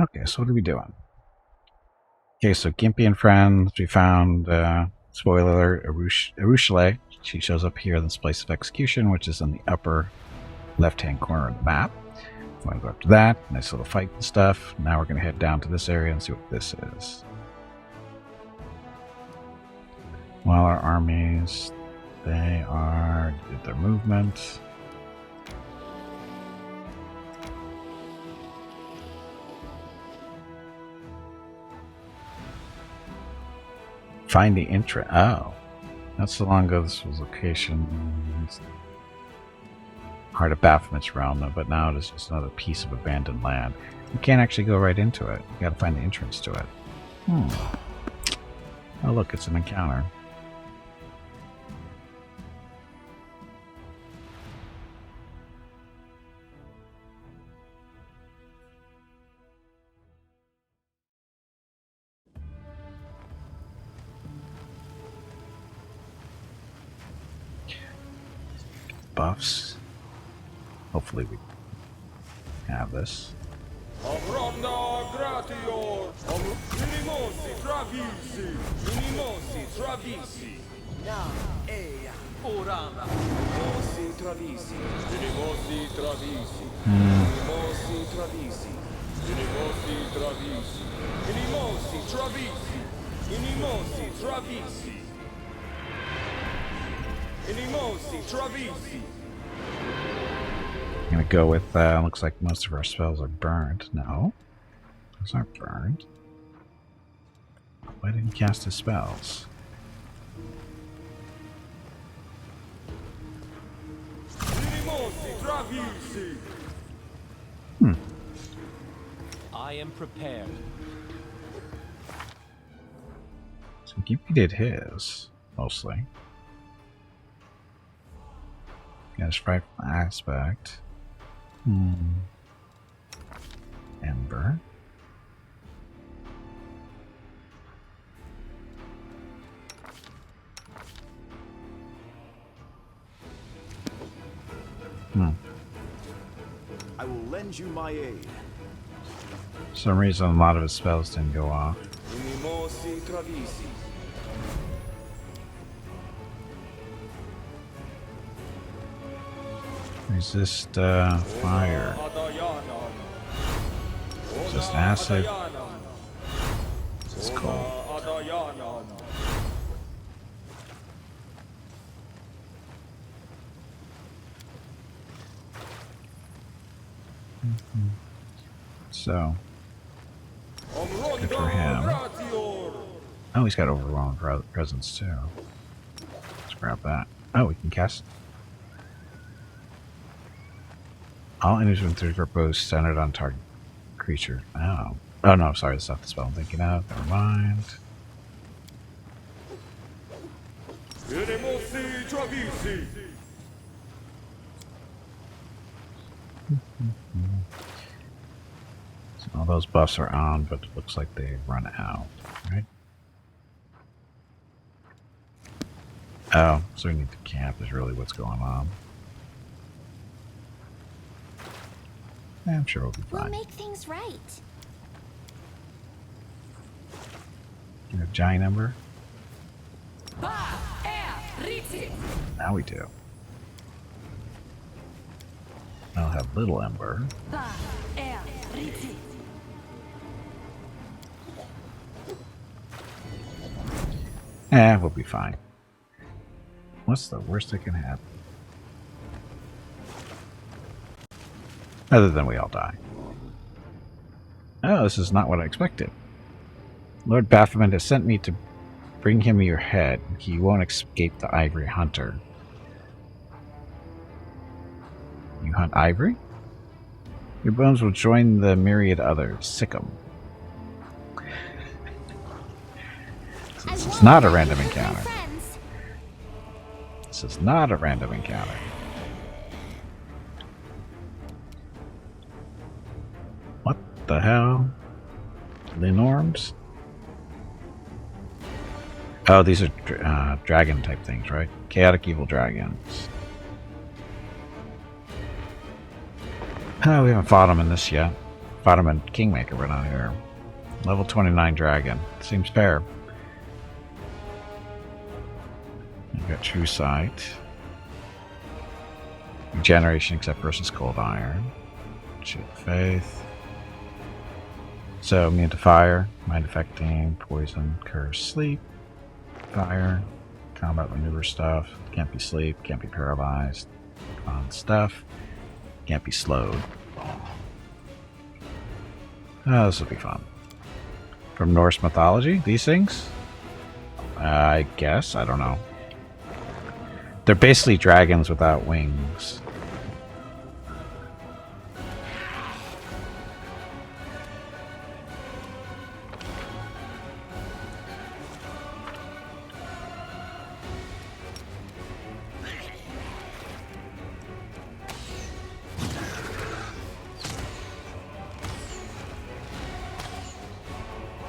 Okay, so what are we doing? Okay, so Gimpy and friends, we found, spoiler alert, Arushale. She shows up here in this place of execution, which is in the upper left-hand corner of the map. We want to go up to that. Nice little fight and stuff. Now we're going to head down to this area and see what this is. While our armies, they are did their movement. Find the entrance. Oh, not so long ago this was location. Heart of Baphomet's realm, though, but now it is just another piece of abandoned land. You can't actually go right into it. You gotta find the entrance to it. Oh, look, it's an encounter. Buffs. Hopefully we have this. I'm gonna go with, looks like most of our spells are burned. No, those aren't burned. Why didn't he cast his spells? I am prepared. So Gimpy did his, mostly. Got his frightful aspect. Ember. I will lend you my aid. For some reason, a lot of his spells didn't go off. Resist fire. Resist acid. Resist cold. So, good for him. Oh, he's got overwhelming presence too. Let's grab that. Oh, we can cast. All enemies with 3 bows centered on target creature. Oh. Oh no, sorry, that's not the spell I'm thinking of. Never mind. So all those buffs are on, but it looks like they run out, right? Oh, so we need to camp is really what's going on. I'm sure we'll be fine. We'll make things right. You have giant ember? Now we do. I'll have little ember. We'll be fine. What's the worst that can happen? Other than we all die. Oh, this is not what I expected. Lord Baphomet has sent me to bring him your head. He won't escape the ivory hunter. You hunt ivory? Your bones will join the myriad others. Sick 'em. This is not a random encounter. This is not a random encounter. What the hell? Linorms? Oh, these are dragon type things, right? Chaotic evil dragons. Oh, we haven't fought them in this yet. Bottom Kingmaker right on here. Level 29 dragon. Seems fair. We've got True Sight. Regeneration except versus Cold Iron. Shield of Faith. So immune to fire, mind affecting, poison, curse, sleep, fire, combat maneuver stuff. Can't be sleep, can't be paralyzed. On stuff. Can't be slowed. Oh, this will be fun. From Norse mythology, these things? I guess, I don't know. They're basically dragons without wings.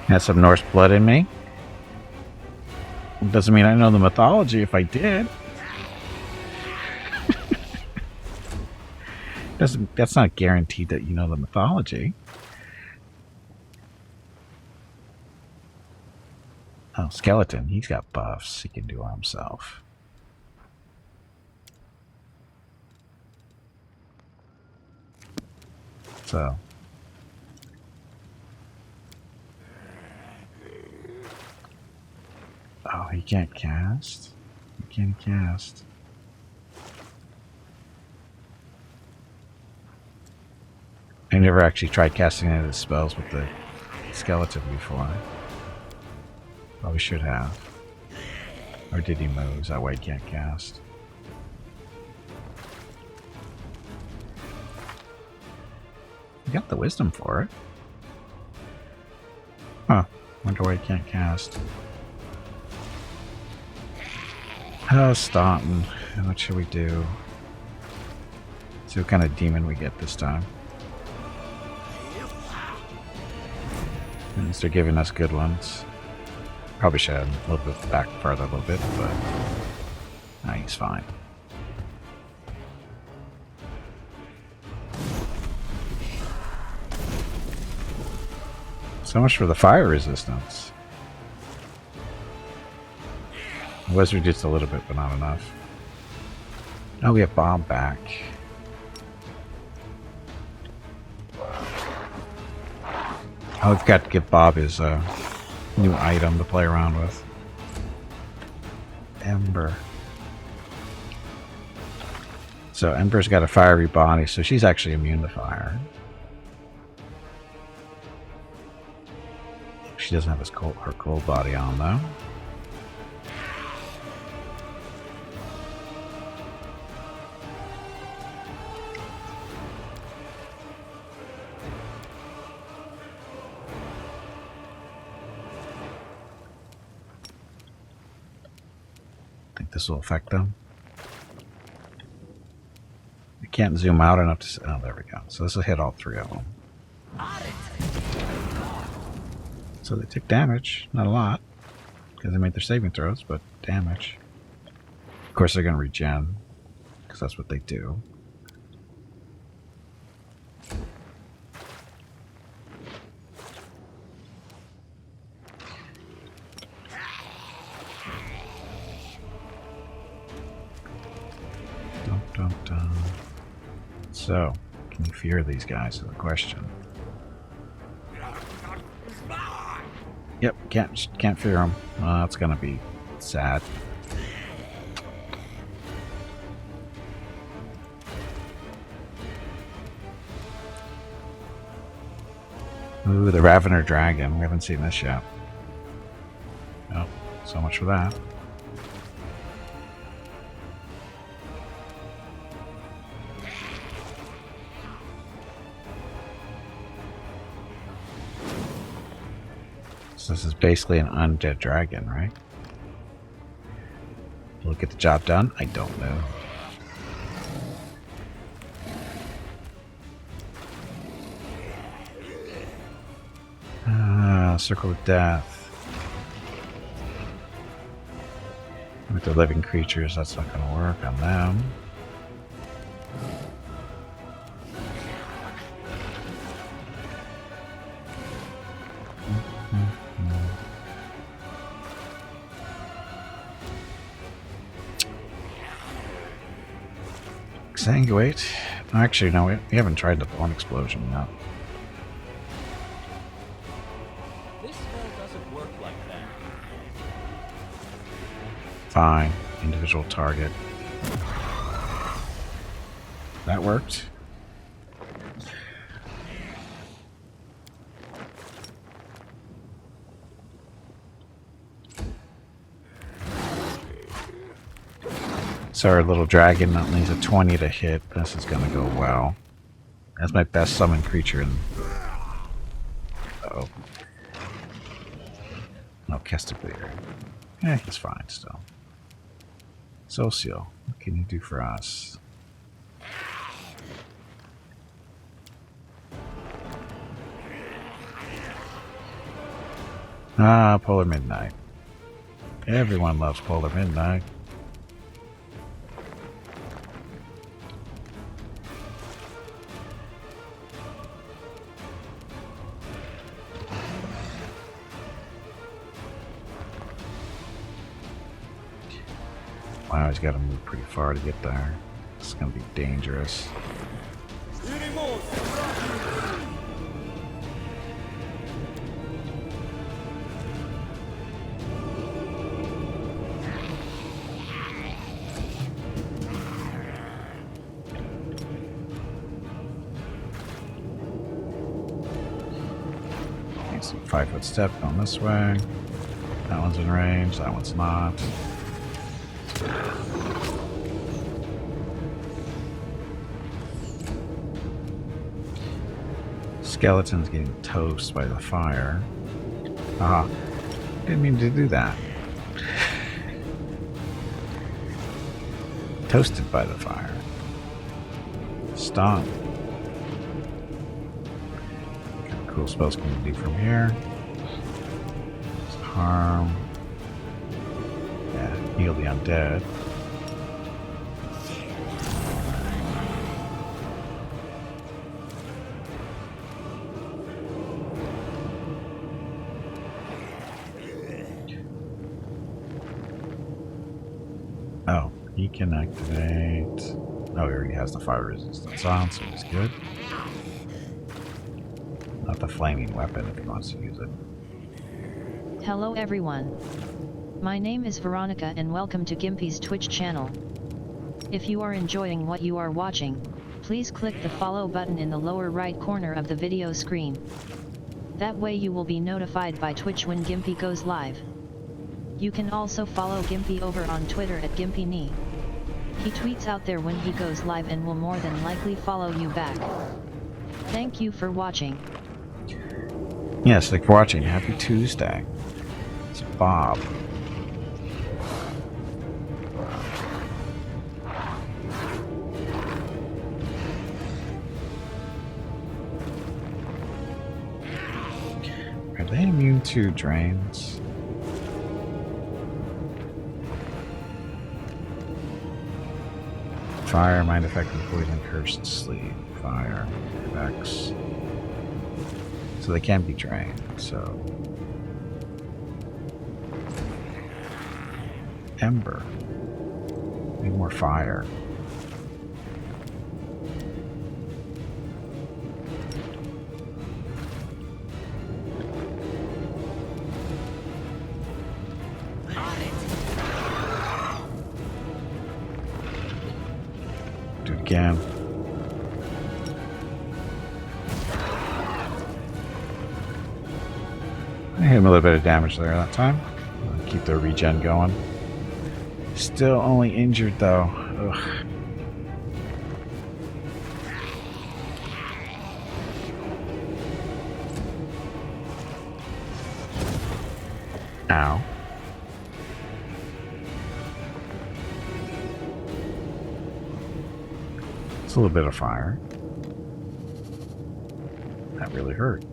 Has some Norse blood in me. Doesn't mean I know the mythology if I did. That's not guaranteed that you know the mythology. Oh, skeleton. He's got buffs. He can do it himself. So. Oh, he can't cast? He can't cast. I never actually tried casting any of the spells with the skeleton before. Probably should have. Or did he move? Is that why he can't cast? You got the wisdom for it. Huh. Wonder why he can't cast. Oh, Staunton. What should we do? See what kind of demon we get this time. They're giving us good ones. Probably should have a little bit back further a little bit, but nah, he's fine. So much for the fire resistance. The wizard just a little bit, but not enough. Oh, we have Bob back. Oh, we've got to give Bob his new item to play around with. Ember. So Ember's got a fiery body, so she's actually immune to fire. She doesn't have her cold body on, though. This will affect them. I can't zoom out enough to see. Oh, there we go. So this will hit all three of them. So they took damage. Not a lot, because they made their saving throws, but damage. Of course, they're going to regen, because that's what they do. So, can you fear these guys is the question. Yep, can't fear them. That's gonna be sad. Ooh, the Ravener Dragon. We haven't seen this yet. Oh, so much for that. This is basically an undead dragon, right? Will it get the job done? I don't know. Circle of Death. With the living creatures, that's not going to work on them. Exsanguate. Actually, no, we haven't tried the bone explosion yet. This spell doesn't work like that. Fine. Individual target. That worked. So our little dragon that needs a 20 to hit. This is going to go well. That's my best summoned creature in... Uh-oh. No, Kesticleader. Eh, he's fine still. Socio, what can you do for us? Ah, Polar Midnight. Everyone loves Polar Midnight. Wow, he's got to move pretty far to get there. It's going to be dangerous. Okay, so 5-foot step going this way. That one's in range, that one's not. Skeleton's getting toasted by the fire. Aha. Didn't mean to do that. Toasted by the fire. Stun. What kind of cool spells can we do from here? Harm. Yeah, heal the undead. Oh, he can activate... Oh, he already has the fire resistance on, so he's good. Not the flaming weapon if he wants to use it. Hello everyone. My name is Veronica and welcome to Gimpy's Twitch channel. If you are enjoying what you are watching, please click the follow button in the lower right corner of the video screen. That way you will be notified by Twitch when Gimpy goes live. You can also follow Gimpy over on Twitter at GimpyKnee. He tweets out there when he goes live and will more than likely follow you back. Thank you for watching. Yes, thanks for watching. Happy Tuesday. It's Bob. Are they immune to drains? Fire, mind effect, poison, cursed, sleep, fire, effects. So they can be drained, so. Ember. Need more fire. Do it again. I hit him a little bit of damage there that time. Keep their regen going. Still only injured though. Ugh. Ow. It's a little bit of fire. That really hurt.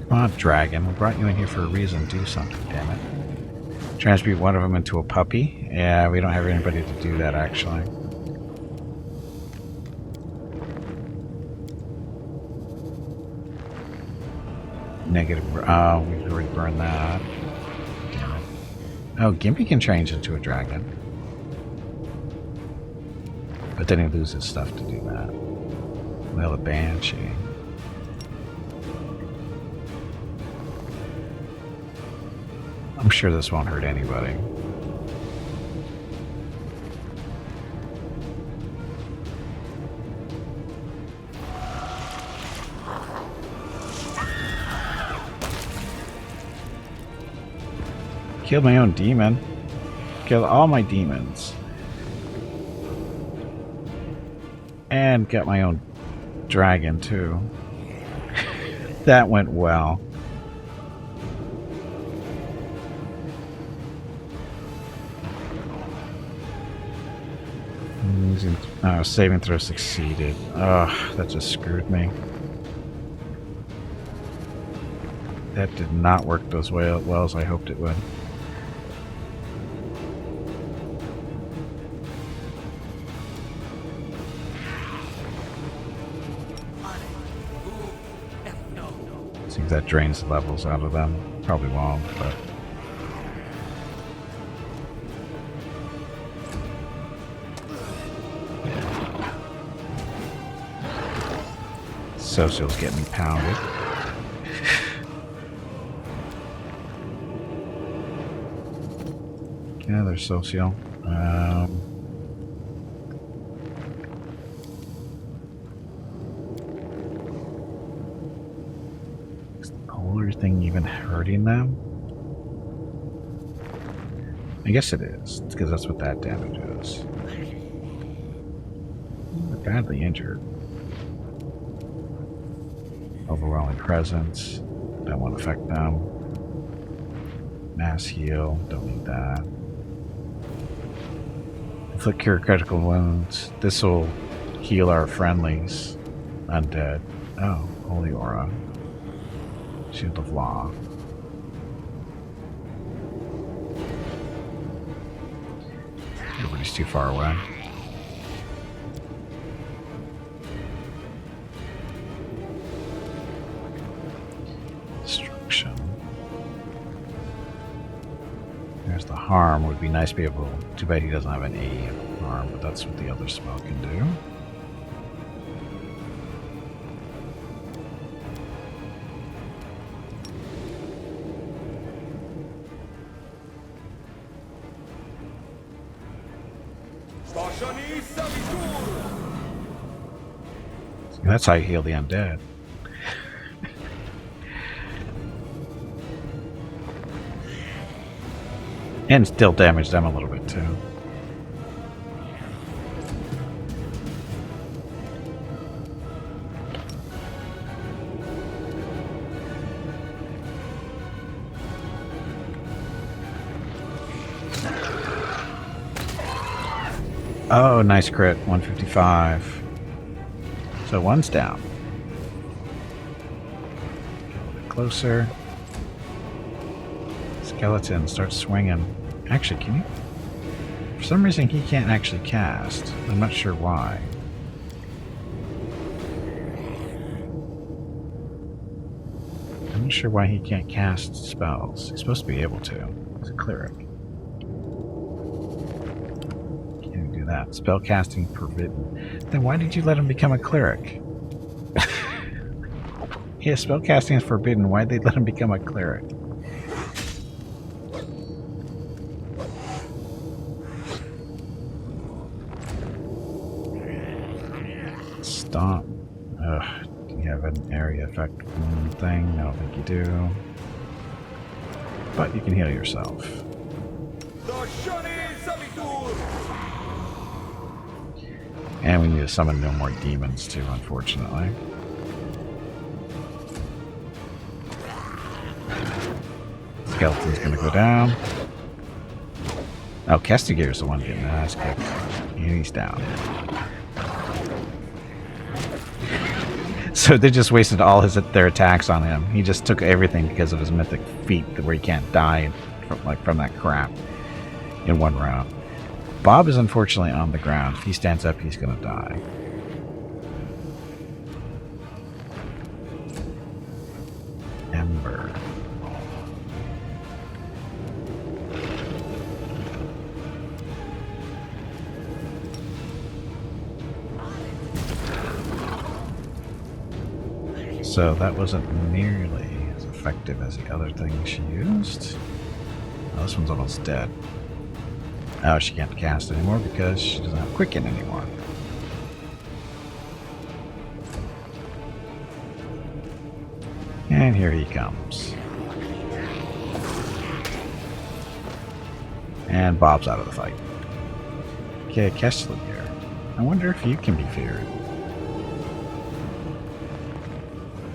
Come on, dragon. We brought you in here for a reason. Do something, damn it. Transmute one of them into a puppy. Yeah, we don't have anybody to do that, actually. Negative. Oh, we've already burned that. Damn it. Oh, Gimpy can change into a dragon. But then he loses stuff to do that. Well, a Banshee. I'm sure this won't hurt anybody. Killed my own demon. Killed all my demons. And got my own dragon too. That went well. Saving throw succeeded. Ugh, that just screwed me. That did not work as well as I hoped it would. Seems that drains the levels out of them. Probably won't, but... Social's getting pounded. Yeah, there's Social. Is the polar thing even hurting them? I guess it is, because that's what that damage is. They're badly injured. Overwhelming presence. That won't affect them. Mass heal. Don't need that. Inflict cure critical wounds. This will heal our friendlies. Undead. Oh, Holy Aura. Shield of Law. Everybody's too far away. There's the harm. Would be nice to be able. Too bad he doesn't have an A harm, but that's what the other spell can do. That's how you heal the undead. And still damage them a little bit too. Oh, nice crit. 155. So one's down. Get a little bit closer. Skeleton starts swinging. Actually, can you? For some reason, he can't actually cast. I'm not sure why. I'm not sure why he can't cast spells. He's supposed to be able to. He's a cleric. Can't even do that. Spell casting forbidden. Then why did you let him become a cleric? Yeah, spell casting is forbidden. Why'd they let him become a cleric? Stomp. Ugh. Do you have an area effect thing? I don't think you do. But you can heal yourself. And we need to summon no more demons too, unfortunately. Skeleton's gonna go down. Oh, Castigator's the one getting the ass kicked. And he's down. So they just wasted all their attacks on him. He just took everything because of his mythic feat where he can't die from that crap in one round. Bob is unfortunately on the ground. If he stands up, he's gonna die. ember. So that wasn't nearly as effective as the other thing she used. Oh, this one's almost dead. Oh, she can't cast anymore because she doesn't have Quicken anymore. And here he comes. And Bob's out of the fight. Okay, Kessler here. I wonder if you can be feared.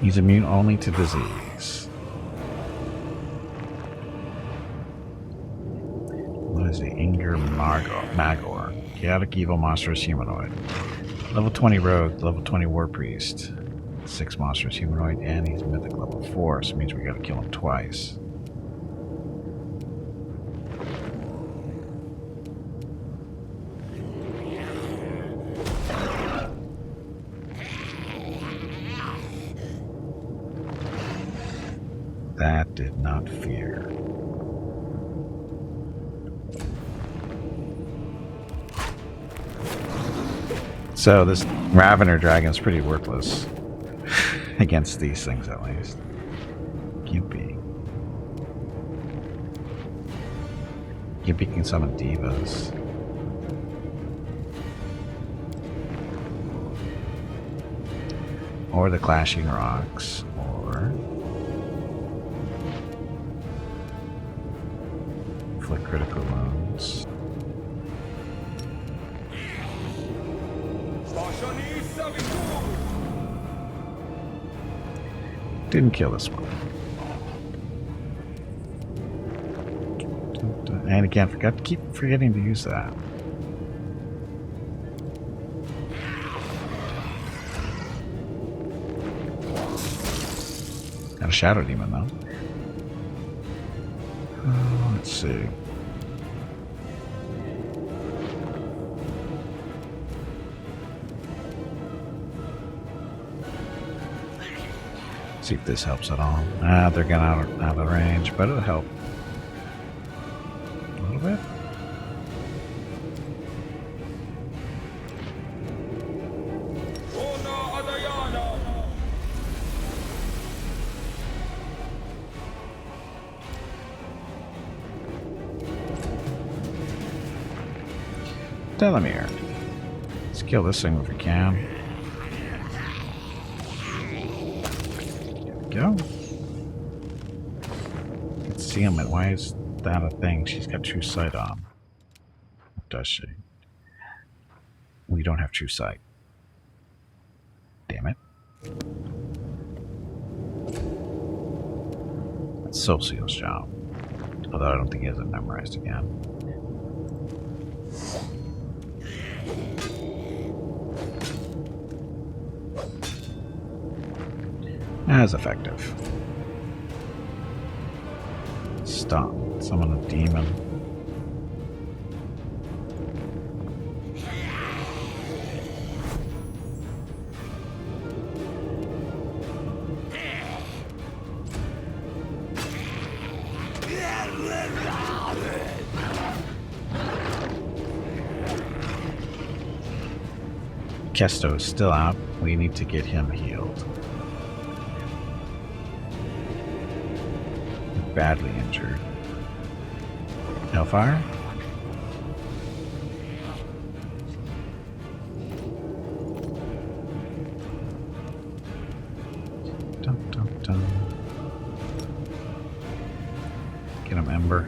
He's immune only to disease. What is he? Inger Magor. Chaotic evil monstrous humanoid. Level 20 rogue, level 20 war priest. 6 monstrous humanoid, and he's mythic level 4, so it means we gotta kill him twice. That did not fear. So this Ravener dragon is pretty worthless. Against these things, at least. Gimpy. Gimpy can summon divas. Or the Clashing Rocks. Or inflict critical wounds. Didn't kill this one. And again, keep forgetting to use that. Got a Shadow Demon though. Let's see. See if this helps at all. They're getting out of range, but it'll help. A little bit. Delamere. Let's kill this thing if we can. Go. Concealment. Why is that a thing? She's got true sight on. Does she? We don't have true sight. Damn it. That's Social's job. Although I don't think he has it memorized again. As effective. Stop. Summon a demon. Kesto is still out. We need to get him healed. Badly injured. Hellfire? Dun, dun, dun. Get him, Ember.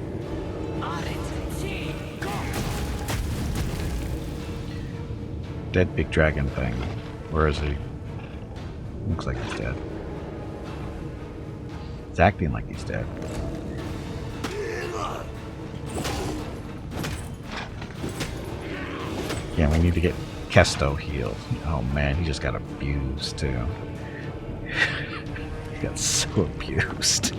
Dead big dragon thing. Where is he? Looks like he's dead. It's acting like he's dead. Yeah, we need to get Kesto healed. Oh man, he just got abused too. He got so abused.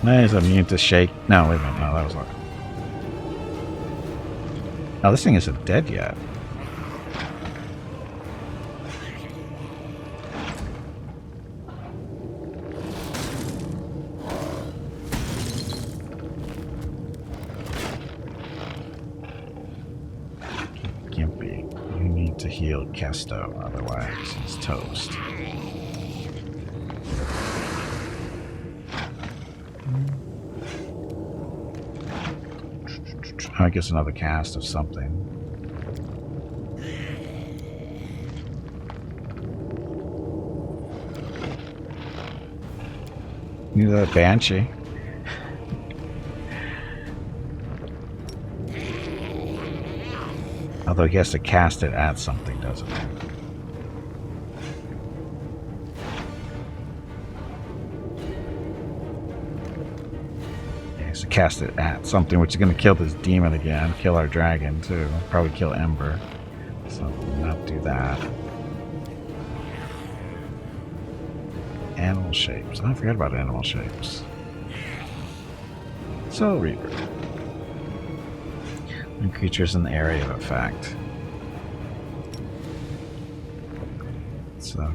No, he's immune to shake. No, wait a minute. No, that was like. Oh, this thing isn't dead yet. heal Kesto, otherwise he's toast. I guess another cast of something. Need a Banshee. Although he has to cast it at something, doesn't he? He has to cast it at something, which is going to kill this demon again, kill our dragon too, probably kill Ember. So not do that. Animal shapes. I forgot about animal shapes. Soul Reaper. And creatures in the area of effect. So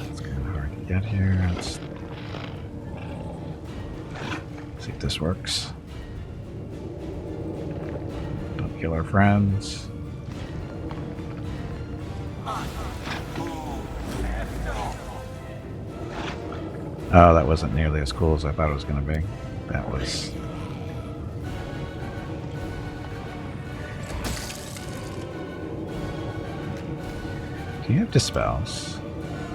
it's kind of hard to get here. Let's see if this works. Don't kill our friends. Oh, that wasn't nearly as cool as I thought it was going to be. That was... Do you have dispels?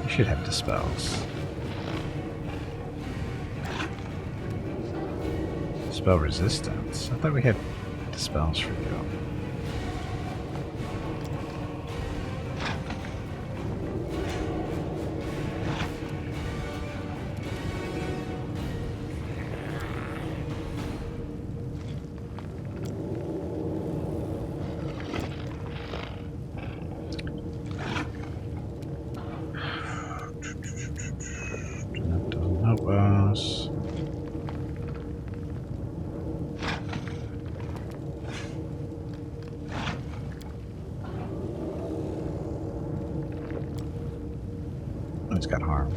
You should have dispels. Spell resistance. I thought we had dispels for you. It's got harm.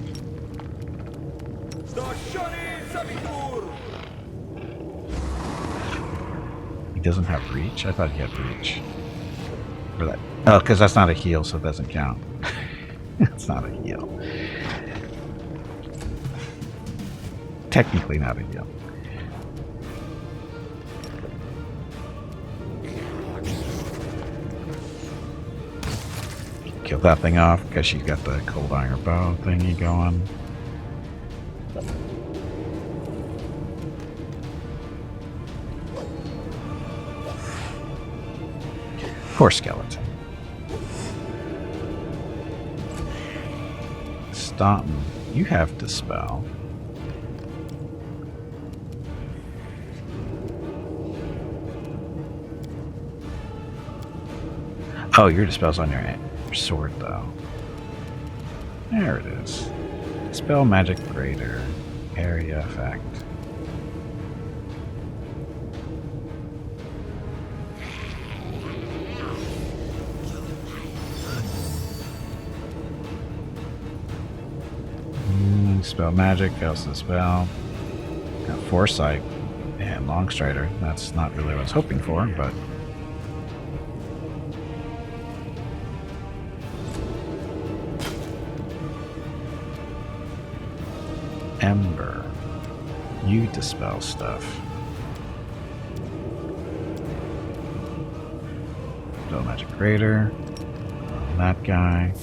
He doesn't have reach? I thought he had reach. For that. Oh, because that's not a heal, so it doesn't count. It's not a heal. Technically not a heal. Kill that thing off because she's got the cold iron bow thingy going. Poor skeleton. Staunton, you have Dispel. Oh, your Dispel's on your sword, though. There it is. Spell magic greater. Area effect. Spell magic, fails the spell. Got Foresight and Longstrider. That's not really what I was hoping for, but Ember. You dispel stuff. Spell magic greater. That guy.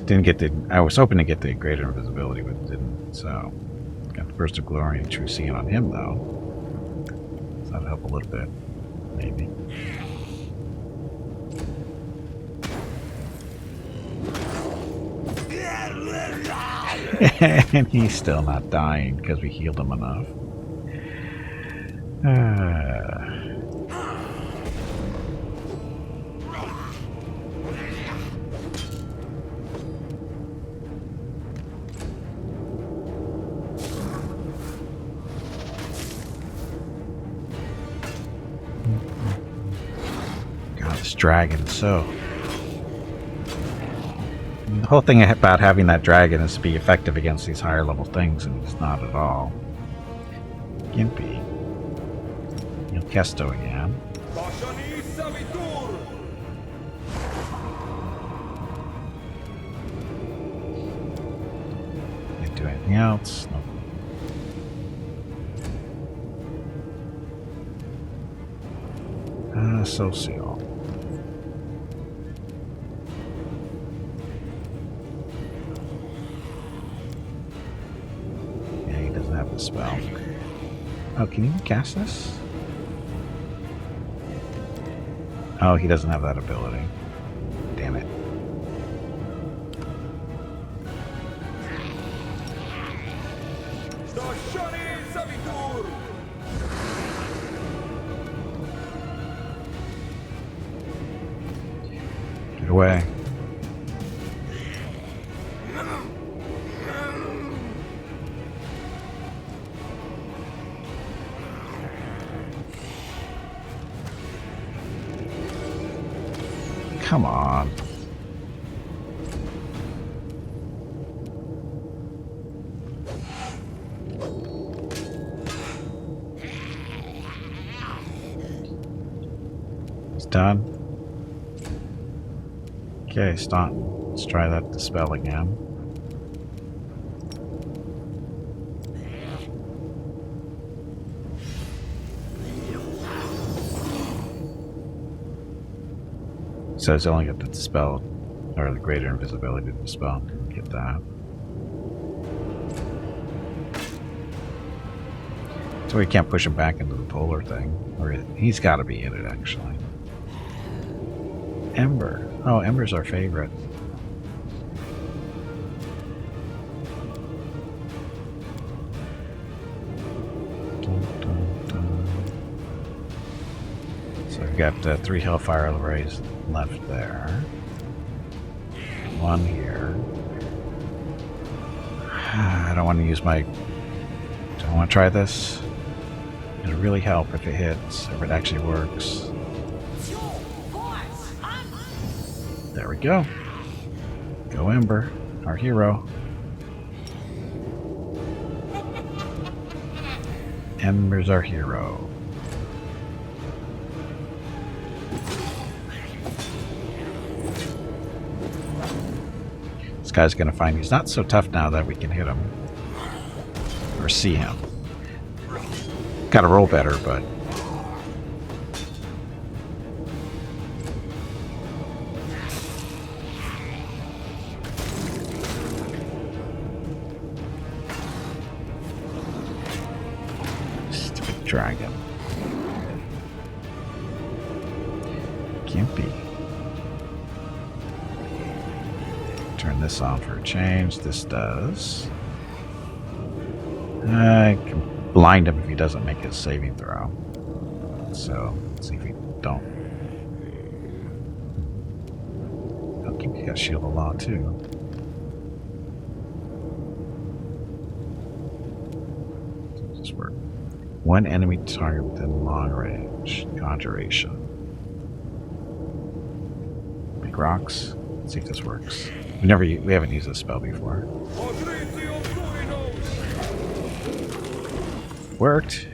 Didn't get the. I was hoping to get the greater invisibility, but didn't. So, got the burst of glory and true seeing on him, though. So that'll help a little bit, maybe. And he's still not dying because we healed him enough. God, this dragon, so... The whole thing about having that dragon is to be effective against these higher level things, and it's not at all. Gimpy. Il Kesto again. Didn't do anything else. Nope. Social. Yeah, he doesn't have the spell. Oh, can you cast this? Oh, he doesn't have that ability. Damn it. Get away. Come on. It's done. Okay, stop. Let's try that dispel again. So it's only got the dispel, or the greater invisibility to dispel. Get that. So we can't push him back into the polar thing. Or he's got to be in it, actually. Ember. Oh, Ember's our favorite. So I've got 3 Hellfire Rays left there. 1 here. I don't want to use my... Do I want to try this? It'll really help if it hits, if it actually works. There we go. Go Ember, our hero. Ember's our hero. This guy's gonna find he's not so tough now that we can hit him. Or see him. Gotta roll better, but... Stupid dragon. Gimpy. Turn this on for a change. This does. I can blind him if he doesn't make his saving throw. So, let's see if we don't. I'll keep you got Shield of Law too. Does this work? One enemy target within long range. Conjuration. Big rocks. Let's see if this works. We haven't used this spell before. Worked.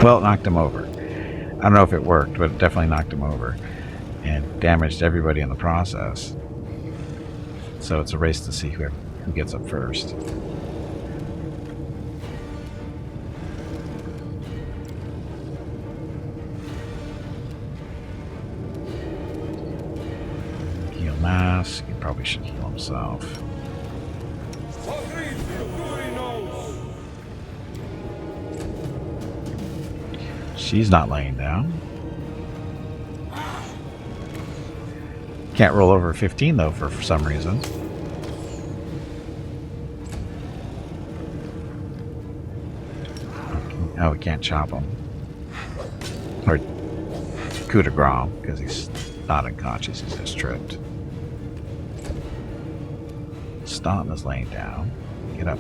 Well, it knocked him over. I don't know if it worked, but it definitely knocked him over. And damaged everybody in the process. So it's a race to see who gets up first. Heal mask. He probably should heal himself. She's not laying down. Can't roll over 15 though for some reason. Oh, we can't chop him. Or coup de grace, because he's not unconscious, he's just tripped. Stomp is laying down. Get up.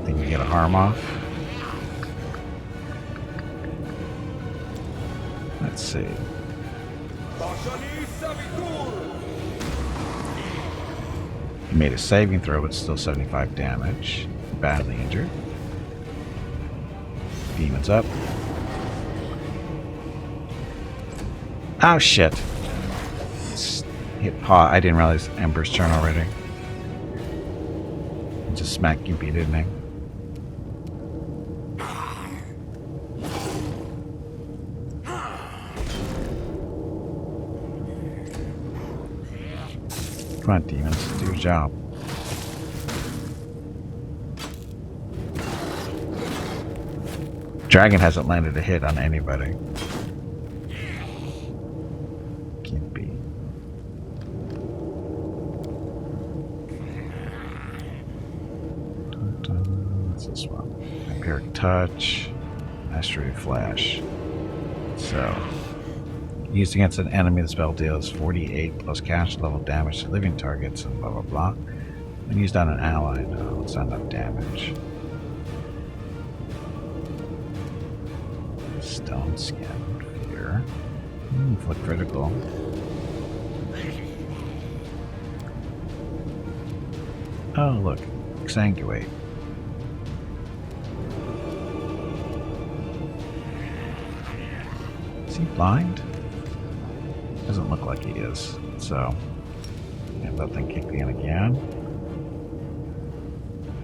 Think we get a harm off? Let's see. He made a saving throw, but still 75 damage. Badly injured. Demon's up. Oh shit! Hit paw. I didn't realize Ember's turn already. He just smacked Gimpy, didn't he? Come on, demons, do your job. Dragon hasn't landed a hit on anybody. Gimpy. What's this one? Vampiric Touch. Mastery Flash. So, used against an enemy, the spell deals 48 plus cash level damage to living targets and blah blah blah. When used on an ally, no, it's not enough damage. Stone Skin here. Flip critical. Oh, look. Exsanguate. Is he blind? Doesn't look like he is. So, have that thing kick in again.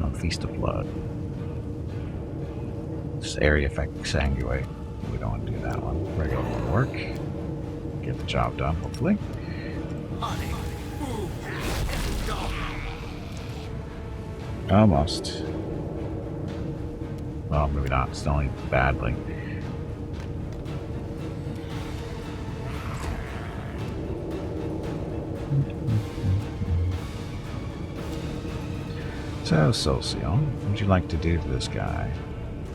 On Feast of Blood. This area effect exsanguate. We don't want to do that one. Regular will work. Get the job done, hopefully. Almost. Well, maybe not. It's only badly. So, Socio, what would you like to do to this guy?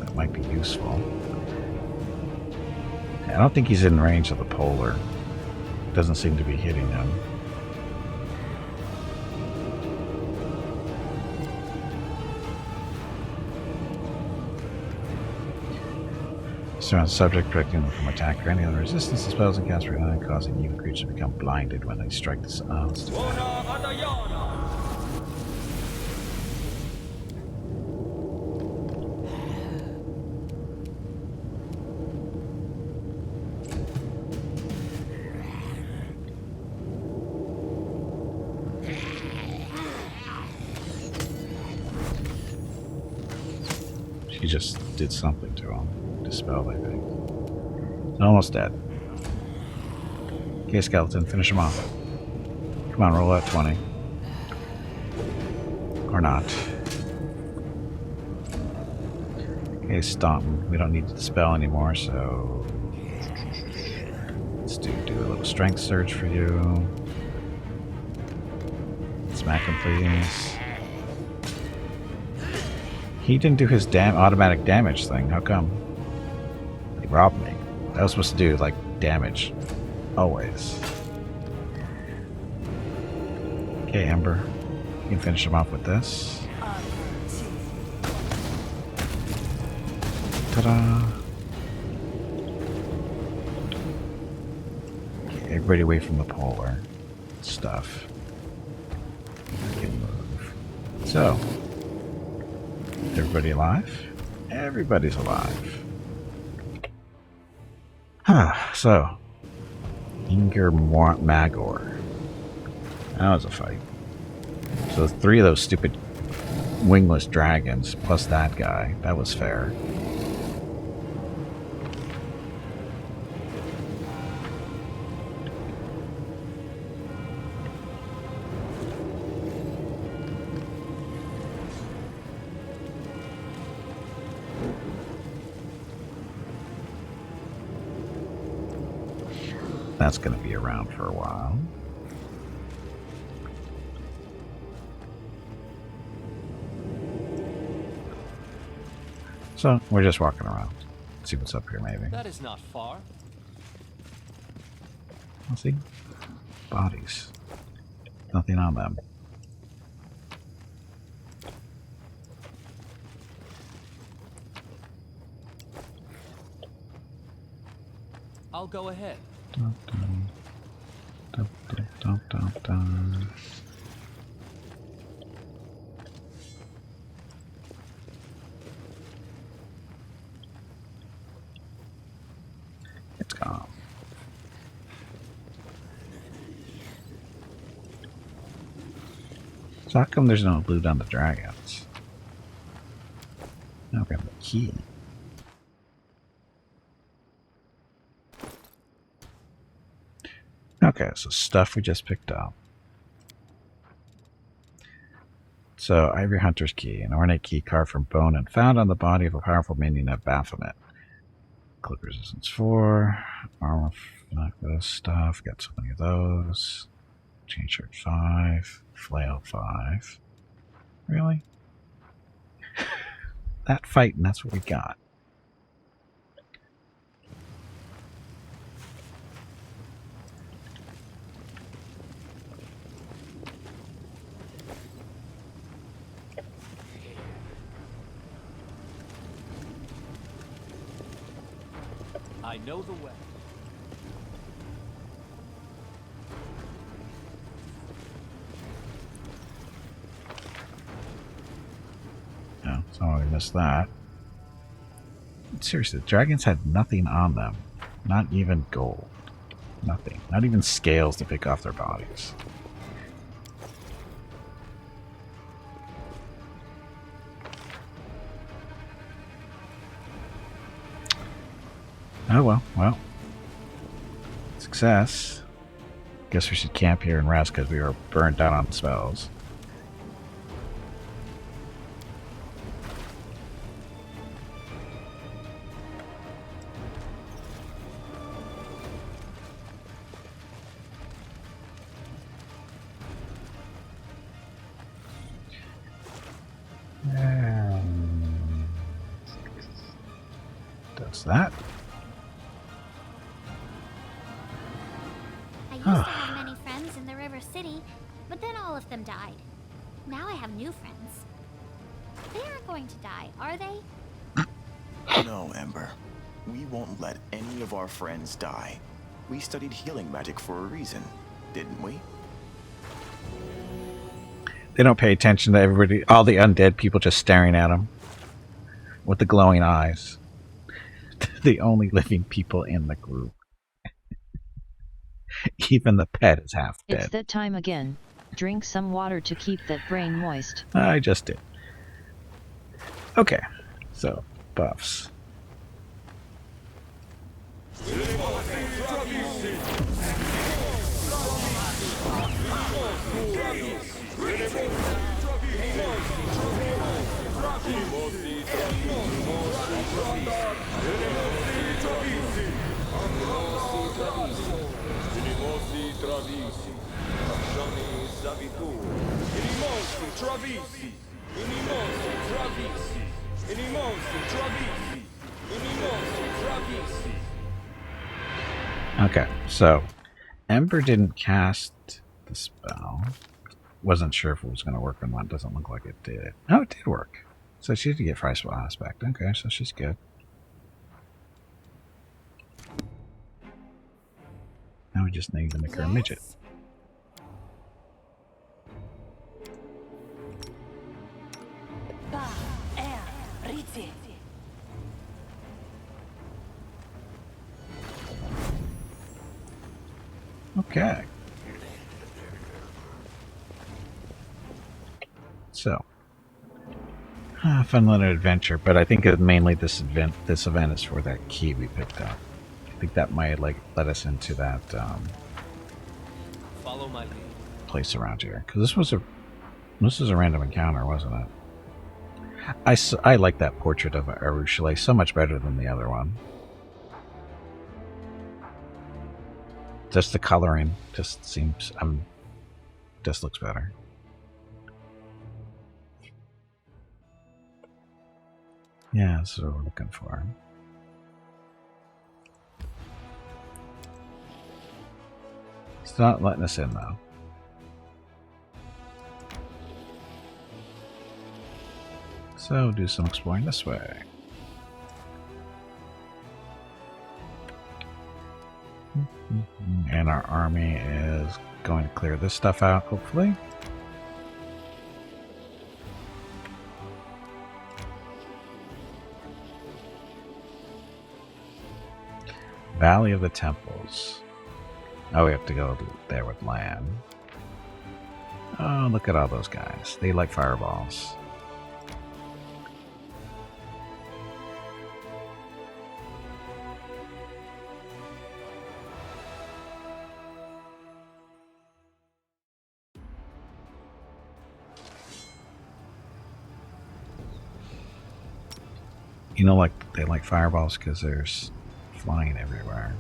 That might be useful. I don't think he's in range of the polar. Doesn't seem to be hitting him. Surround subject, protecting them from attack or any other resistance to spells and cast reliant, causing even creatures to become blinded when they strike the sounds. She just did something to him. Dispelled, I think. Almost dead. Okay, skeleton, finish him off. Come on, roll out 20. Or not. Okay, Staunton. We don't need to dispel anymore, so let's do a little strength surge for you. Smack him, please. He didn't do his automatic damage thing. How come? He robbed me. That was supposed to do, like, damage. Always. Okay, Ember. You can finish him off with this. Ta-da! Okay, everybody away from the polar stuff. I can move. So, everybody alive? Everybody's alive. So, Inger Magor. That was a fight. So 3 of those stupid wingless dragons, plus that guy. That was fair. That's going to be around for a while. So, we're just walking around. See what's up here, maybe. That is not far. Let's see. Bodies. Nothing on them. I'll I'll go ahead. Dun, dun, dun, dun, dun, dun, dun. It's gone. So how come there's no loot on the dragons? Now we have the key. Okay, so stuff we just picked up. So, Ivory Hunter's Key, an ornate key carved from bone and found on the body of a powerful minion of Baphomet. Click resistance 4, armor, like this stuff, got so many of those. Chain shirt 5, flail 5. Really? That fight, and that's what we got. I know the way. Yeah, so we missed that. Seriously, the dragons had nothing on them. Not even gold. Nothing. Not even scales to pick off their bodies. Oh well, well. Success. Guess we should camp here and rest because we were burned out on spells. Does that? I used to have many friends in the River City, but then all of them died. Now I have new friends. They aren't going to die, are they? No, Ember. We won't let any of our friends die. We studied healing magic for a reason, didn't we? They don't pay attention to everybody, all the undead people just staring at them with the glowing eyes. The only living people in the group. Even the pet is half dead. It's that time again. Drink some water to keep that brain moist. I just did. Okay, so buffs. Okay, so Ember didn't cast the spell. Wasn't sure if it was going to work or not. Doesn't look like it did. No, it did work. So she did get Fry Spell Aspect. Okay, so she's good. Now we just need to make her a midget. Okay. So, fun little adventure, but I think mainly this event is for that key we picked up. I think that might like let us into that Follow my lead. place around here, because this was a random encounter, wasn't it? I like that portrait of Arushale so much better than the other one. Just the coloring just seems just looks better. Yeah, that's what we're looking for. It's not letting us in though. So do some exploring this way. And our army is going to clear this stuff out, hopefully. Valley of the Temples. Oh, we have to go there with land. Oh, look at all those guys. They like fireballs. You know, like they like fireballs because there's flying everywhere.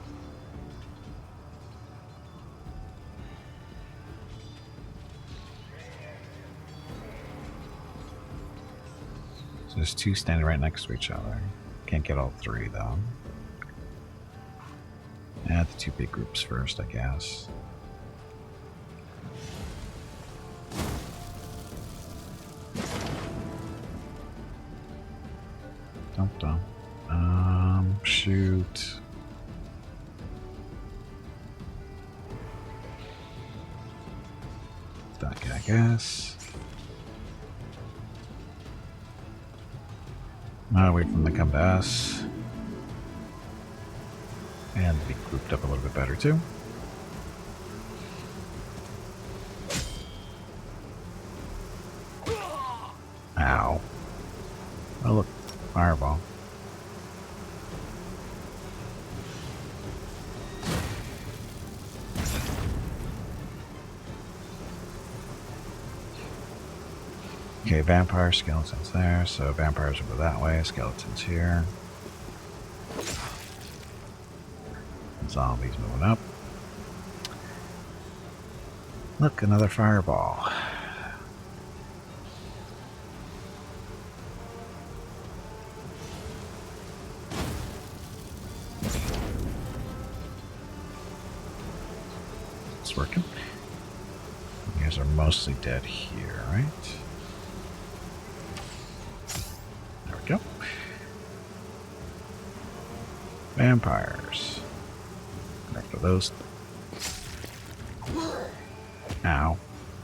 So there's two standing right next to each other. Can't get all three though. Add the two big groups first, I guess. Dum. Shoot. That guy, I guess. I'll wait for them to come to us. And be grouped up a little bit better, too. Ow. Oh, look. Fireball. Okay, vampire, skeletons there, so vampires will go that way, skeletons here. Zombies moving up. Look, another fireball. It's working. You guys are mostly dead here, right? There we go. Vampires. After those. Ow.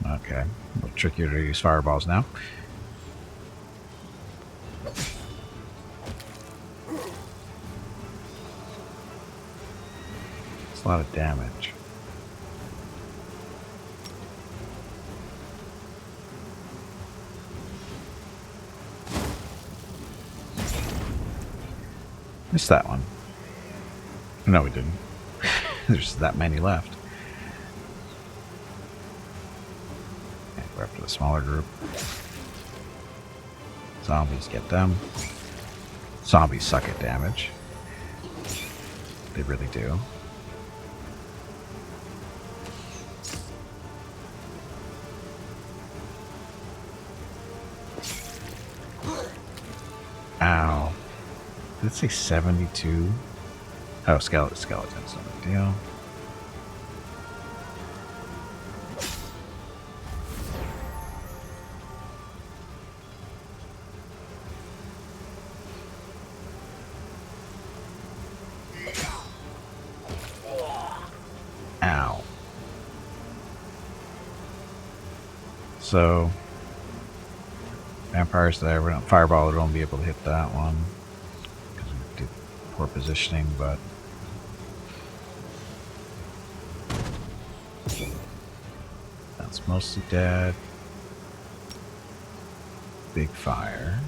Okay. A little trickier to use fireballs now. It's a lot of damage. Missed that one. No, we didn't. There's that many left. And we're up to the smaller group. Zombies, get them. Zombies suck at damage. They really do. Ow. Did it say 72? Oh, skeletons, no big deal. Ow. So, vampires there, we're not fireball, we won't be able to hit that one. Because we did poor positioning, but that's mostly dead. Big fire.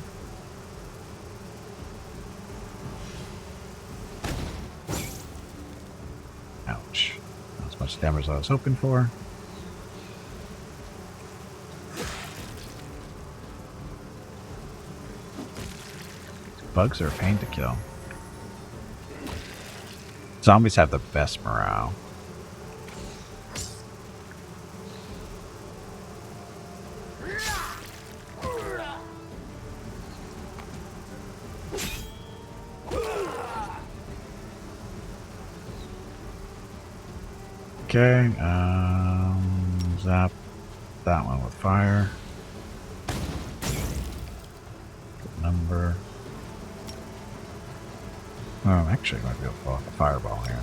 Ouch. Not as much damage as I was hoping for. Bugs are a pain to kill. Zombies have the best morale. Okay, zap that one with fire. Good number. Oh, actually, I might be able to pull off a fireball here.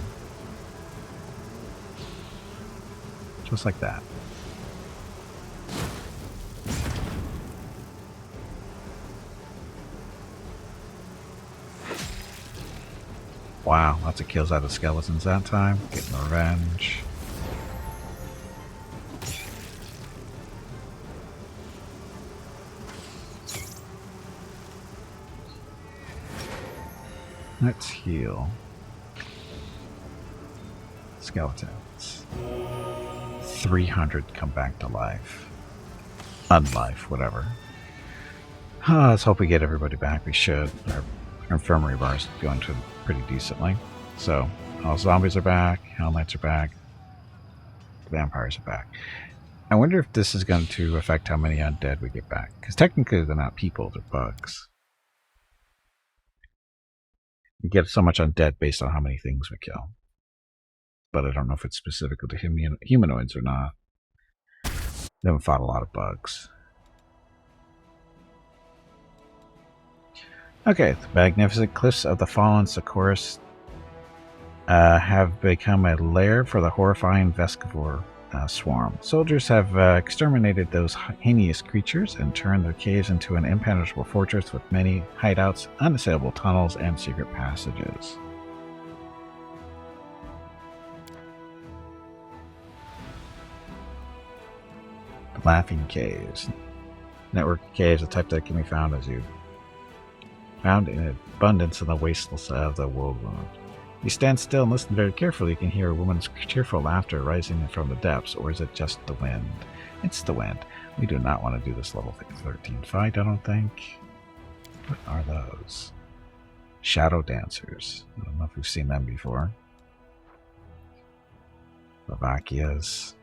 Just like that. Wow, lots of kills out of skeletons that time. Getting revenge. Let's heal. Skeletons. 300 come back to life. Unlife, whatever. Let's hope we get everybody back. We should. Our infirmary bar is going to pretty decently. So, all zombies are back. Hell Knights are back. Vampires are back. I wonder if this is going to affect how many undead we get back. Because technically they're not people, they're bugs. We get so much undead based on how many things we kill. But I don't know if it's specific to humanoids or not. We haven't fought a lot of bugs. Okay, the magnificent cliffs of the fallen Socorus have become a lair for the horrifying Vescivore swarm. Soldiers have exterminated those heinous creatures and turned their caves into an impenetrable fortress with many hideouts, unassailable tunnels, and secret passages. The Laughing Caves. Network of caves, a type that can be found in abundance in the wasteless of the Whirlwind. You stand still and listen very carefully. You can hear a woman's cheerful laughter rising from the depths, or is it just the wind? It's the wind. We do not want to do this level 13 fight, I don't think. What are those? Shadow Dancers. I don't know if we've seen them before. Slovakias.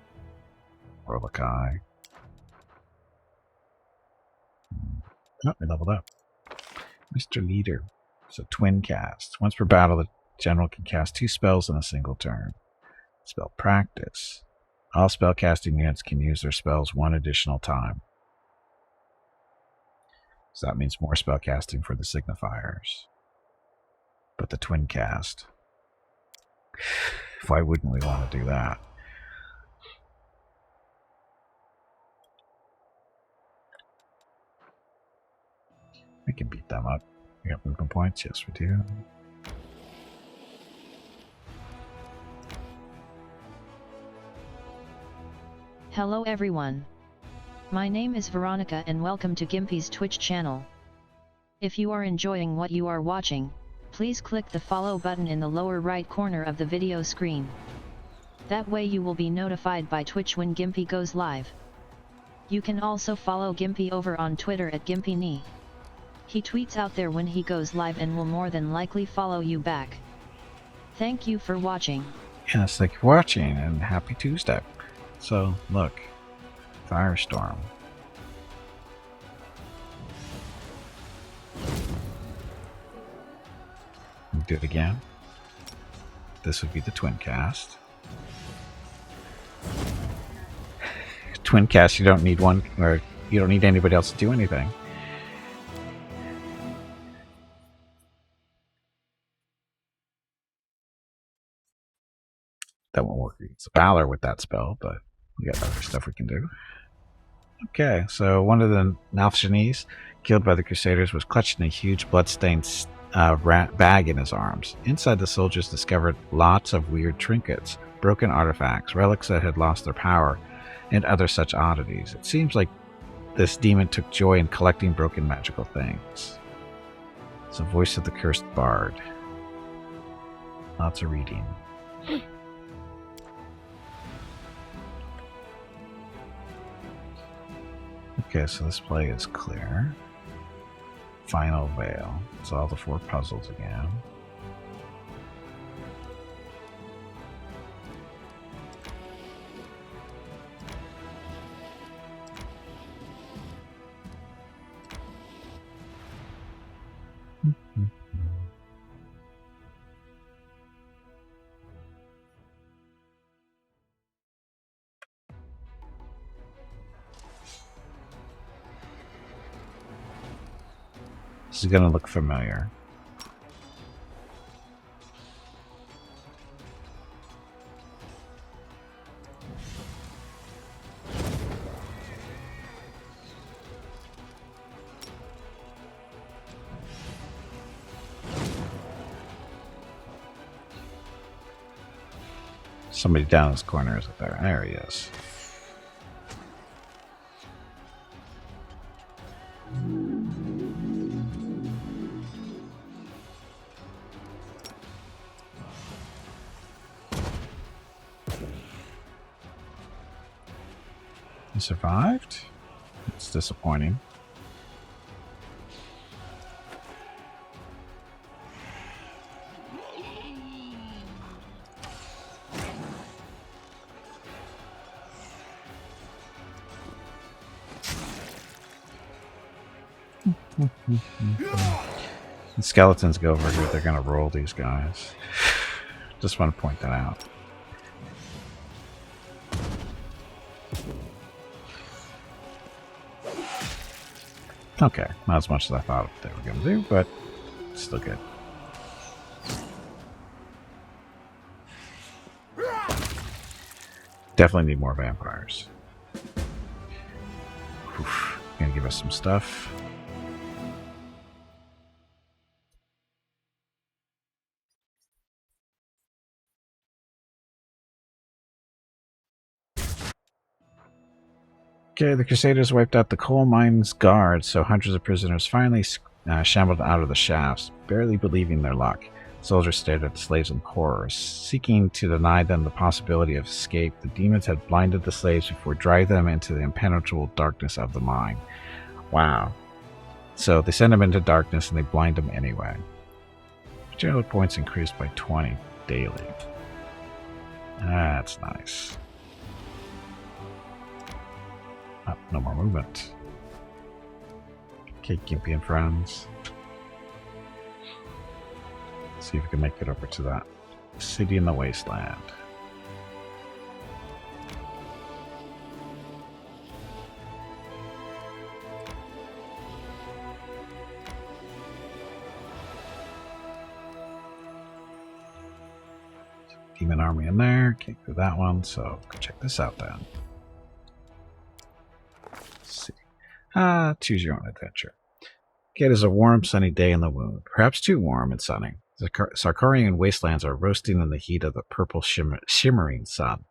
Orlakai. Oh, we leveled up. Mr. Leader. It's a twin cast. Once per battle, the general can cast 2 spells in a single turn. Spell practice. All spellcasting units can use their spells 1 additional time. So that means more spellcasting for the signifiers. But the twin cast. Why wouldn't we want to do that? We can beat them up. We got movement points. Yes, we do. Hello everyone. My name is Veronica and welcome to Gimpy's Twitch channel. If you are enjoying what you are watching, please click the follow button in the lower right corner of the video screen. That way you will be notified by Twitch when Gimpy goes live. You can also follow Gimpy over on Twitter at GimpyNe. He tweets out there when he goes live and will more than likely follow you back. Thank you for watching. Yes, thank you for watching and happy Tuesday. So, look. Firestorm. Do it again. This would be the twin cast. Twin cast, you don't need one, or you don't need anybody else to do anything. That won't work against Valor with that spell, but we got other stuff we can do. Okay, so one of the Nalfshanese killed by the Crusaders was clutched in a huge blood-stained bag in his arms. Inside, the soldiers discovered lots of weird trinkets, broken artifacts, relics that had lost their power, and other such oddities. It seems like this demon took joy in collecting broken magical things. It's the voice of the cursed bard. Lots of reading. Okay, so this play is clear. Final Veil. It's all the 4 puzzles again. This is going to look familiar. Somebody down in this corner, is it there? There he is. He survived? It's disappointing. The skeletons go over here, they're gonna roll these guys. Just want to point that out. Okay, not as much as I thought they were gonna do, but still good. Definitely need more vampires. Oof. Gonna give us some stuff. Okay, the Crusaders wiped out the coal mine's guards, so hundreds of prisoners finally shambled out of the shafts, barely believing their luck. Soldiers stared at the slaves in horror. Seeking to deny them the possibility of escape, the demons had blinded the slaves before driving them into the impenetrable darkness of the mine. Wow. So they send them into darkness and they blind them anyway. General points increased by 20 daily. That's nice. Oh, no more movement. Okay, Gimpy and friends. See if we can make it over to that city in the wasteland. Demon army in there. Can't do that one, so go check this out then. Let's see. Choose your own adventure. Okay, it is a warm, sunny day in the wound. Perhaps too warm and sunny. The Sarkarian wastelands are roasting in the heat of the purple shimmering sun.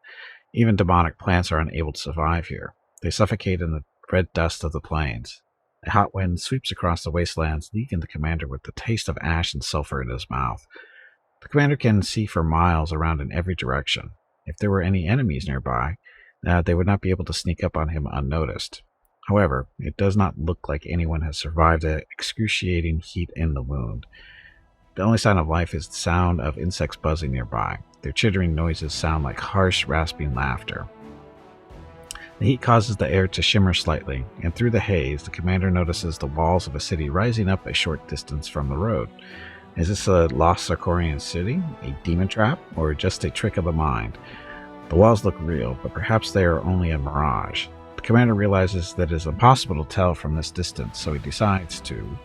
Even demonic plants are unable to survive here. They suffocate in the red dust of the plains. A hot wind sweeps across the wastelands, leaving the commander with the taste of ash and sulfur in his mouth. The commander can see for miles around in every direction. If there were any enemies nearby, they would not be able to sneak up on him unnoticed. However, it does not look like anyone has survived the excruciating heat in the wound. The only sign of life is the sound of insects buzzing nearby. Their chittering noises sound like harsh, rasping laughter. The heat causes the air to shimmer slightly, and through the haze, the commander notices the walls of a city rising up a short distance from the road. Is this a lost Sarkarian city, a demon trap, or just a trick of the mind? The walls look real, but perhaps they are only a mirage. The commander realizes that it is impossible to tell from this distance, so he decides to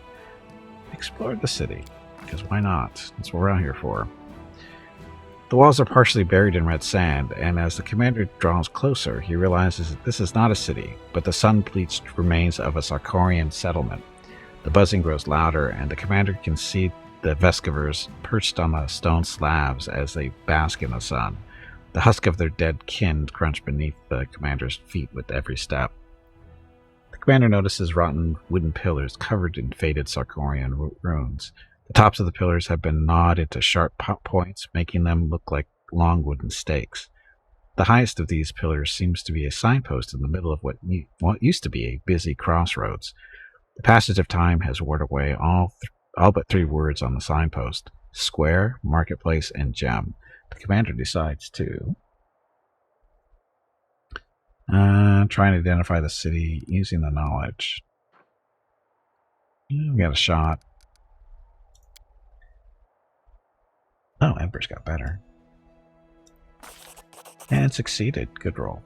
explore the city. Because why not? That's what we're out here for. The walls are partially buried in red sand, and as the commander draws closer, he realizes that this is not a city, but the sun-bleached remains of a Sarkarian settlement. The buzzing grows louder, and the commander can see the Vescovers perched on the stone slabs as they bask in the sun. The husk of their dead kin crunch beneath the commander's feet with every step. The commander notices rotten wooden pillars covered in faded Sarkarian runes. The tops of the pillars have been gnawed into sharp points, making them look like long wooden stakes. The highest of these pillars seems to be a signpost in the middle of what used to be a busy crossroads. The passage of time has worn away all but 3 words on the signpost: square, marketplace, and gem. The commander decides to try and identify the city using the knowledge. We got a shot. Oh, Ember's got better. And succeeded. Good roll.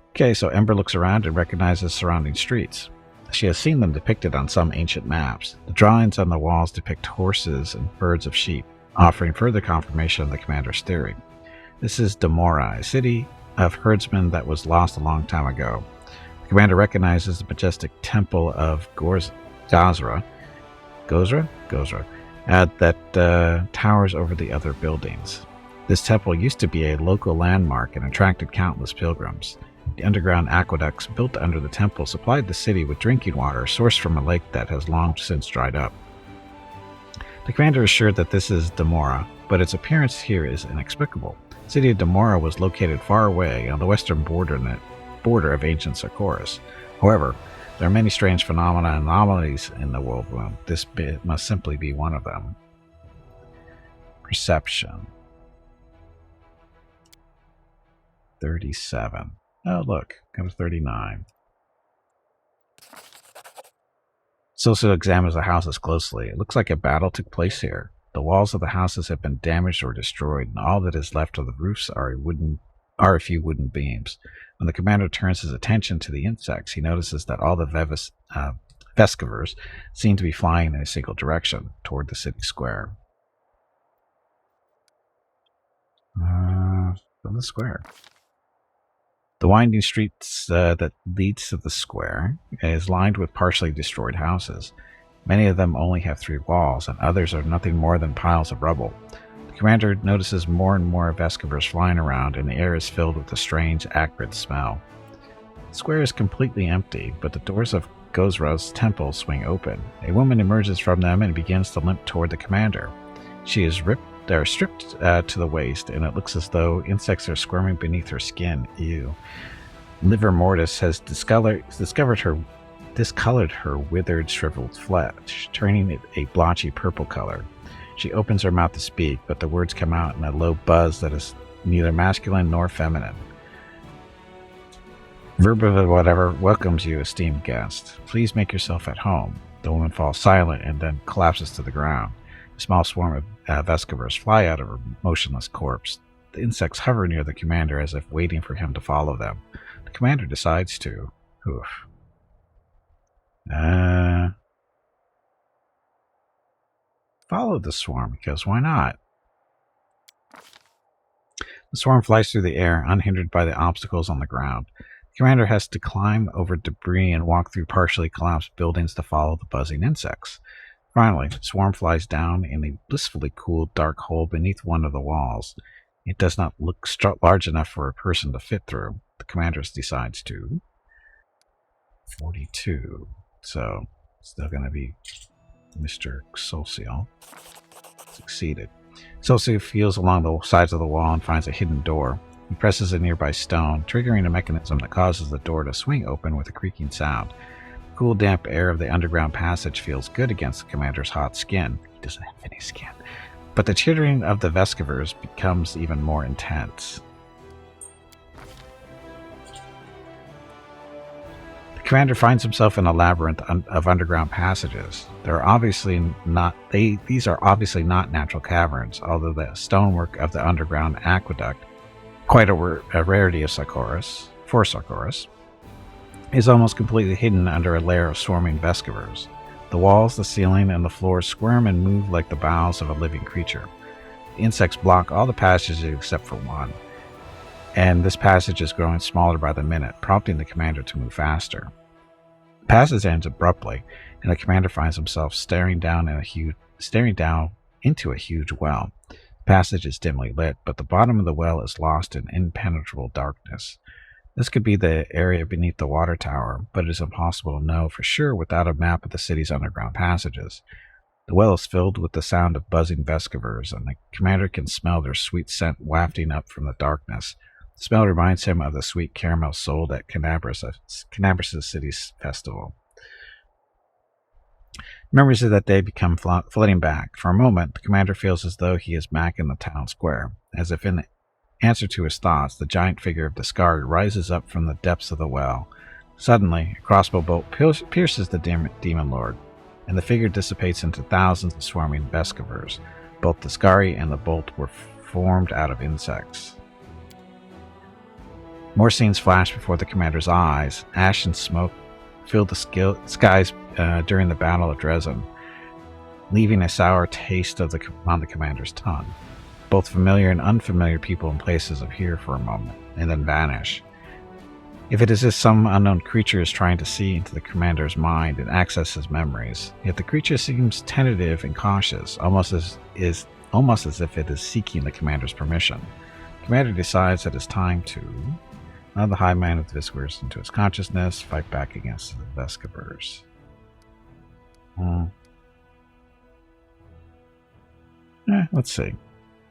Okay, so Ember looks around and recognizes surrounding streets. She has seen them depicted on some ancient maps. The drawings on the walls depict horses and herds of sheep, offering further confirmation of the commander's theory. This is Demora, a city of herdsmen that was lost a long time ago. The commander recognizes the majestic temple of Gozra that towers over the other buildings. This temple used to be a local landmark and attracted countless pilgrims. The underground aqueducts built under the temple supplied the city with drinking water sourced from a lake that has long since dried up. The commander is sure that this is Demora, but its appearance here is inexplicable. The city of Demora was located far away on the western border of ancient Sarkoris. However, there are many strange phenomena and anomalies in the world room. This bit must simply be one of them. Perception. 37. Oh, look, got a 39. Sosa examines the houses closely. It looks like a battle took place here. The walls of the houses have been damaged or destroyed, and all that is left of the roofs are a few wooden beams. When the commander turns his attention to the insects, he notices that all the Vescivers seem to be flying in a single direction, toward the city square. From the square. The winding streets that leads to the square is lined with partially destroyed houses. Many of them only have 3 walls, and others are nothing more than piles of rubble. The commander notices more and more Vescivers flying around, and the air is filled with a strange, acrid smell. The square is completely empty, but the doors of Gozra's temple swing open. A woman emerges from them and begins to limp toward the commander. She is stripped to the waist, and it looks as though insects are squirming beneath her skin. Ew. Livor mortis has discolored her withered, shriveled flesh, turning it a blotchy purple color. She opens her mouth to speak, but the words come out in a low buzz that is neither masculine nor feminine. Verba whatever welcomes you, esteemed guest. Please make yourself at home. The woman falls silent and then collapses to the ground. A small swarm of Vescivers fly out of her motionless corpse. The insects hover near the commander as if waiting for him to follow them. The commander decides to. Follow the swarm, because why not? The swarm flies through the air, unhindered by the obstacles on the ground. The commander has to climb over debris and walk through partially collapsed buildings to follow the buzzing insects. Finally, the swarm flies down in a blissfully cool, dark hole beneath one of the walls. It does not look large enough for a person to fit through. The commander decides to. 42. So, still going to be Mr. Solcial. Succeeded. Solcial feels along the sides of the wall and finds a hidden door. He presses a nearby stone, triggering a mechanism that causes the door to swing open with a creaking sound. The cool, damp air of the underground passage feels good against the commander's hot skin. He doesn't have any skin. But the chittering of the Vescivers becomes even more intense. The commander finds himself in a labyrinth of underground passages. These are obviously not natural caverns, although the stonework of the underground aqueduct, quite a rarity of Sarkoris, is almost completely hidden under a layer of swarming Vescivers. The walls, the ceiling, and the floor squirm and move like the bowels of a living creature. The insects block all the passages except for one, and this passage is growing smaller by the minute, prompting the commander to move faster. The passage ends abruptly, and the commander finds himself staring down into a huge well. The passage is dimly lit, but the bottom of the well is lost in impenetrable darkness. This could be the area beneath the water tower, but it is impossible to know for sure without a map of the city's underground passages. The well is filled with the sound of buzzing Vescivers, and the commander can smell their sweet scent wafting up from the darkness. The smell reminds him of the sweet caramel sold at Canabras' city's festival. Memories of that day become flooding back. For a moment, the commander feels as though he is back in the town square. As if in answer to his thoughts, the giant figure of Discard rises up from the depths of the well. Suddenly, a crossbow bolt pierces the demon lord, and the figure dissipates into thousands of swarming Vescivers. Both the Scari and the bolt were formed out of insects. More scenes flash before the commander's eyes. Ash and smoke filled the skies during the Battle of Dresden, leaving a sour taste on the commander's tongue. Both familiar and unfamiliar people and places appear for a moment, and then vanish. If it is as if some unknown creature is trying to see into the commander's mind and access his memories, yet the creature seems tentative and cautious, almost as almost as if it is seeking the commander's permission. The commander decides that it's time to allow the high mind of the Visquers into his consciousness, fight back against the Vescavers. Let's see.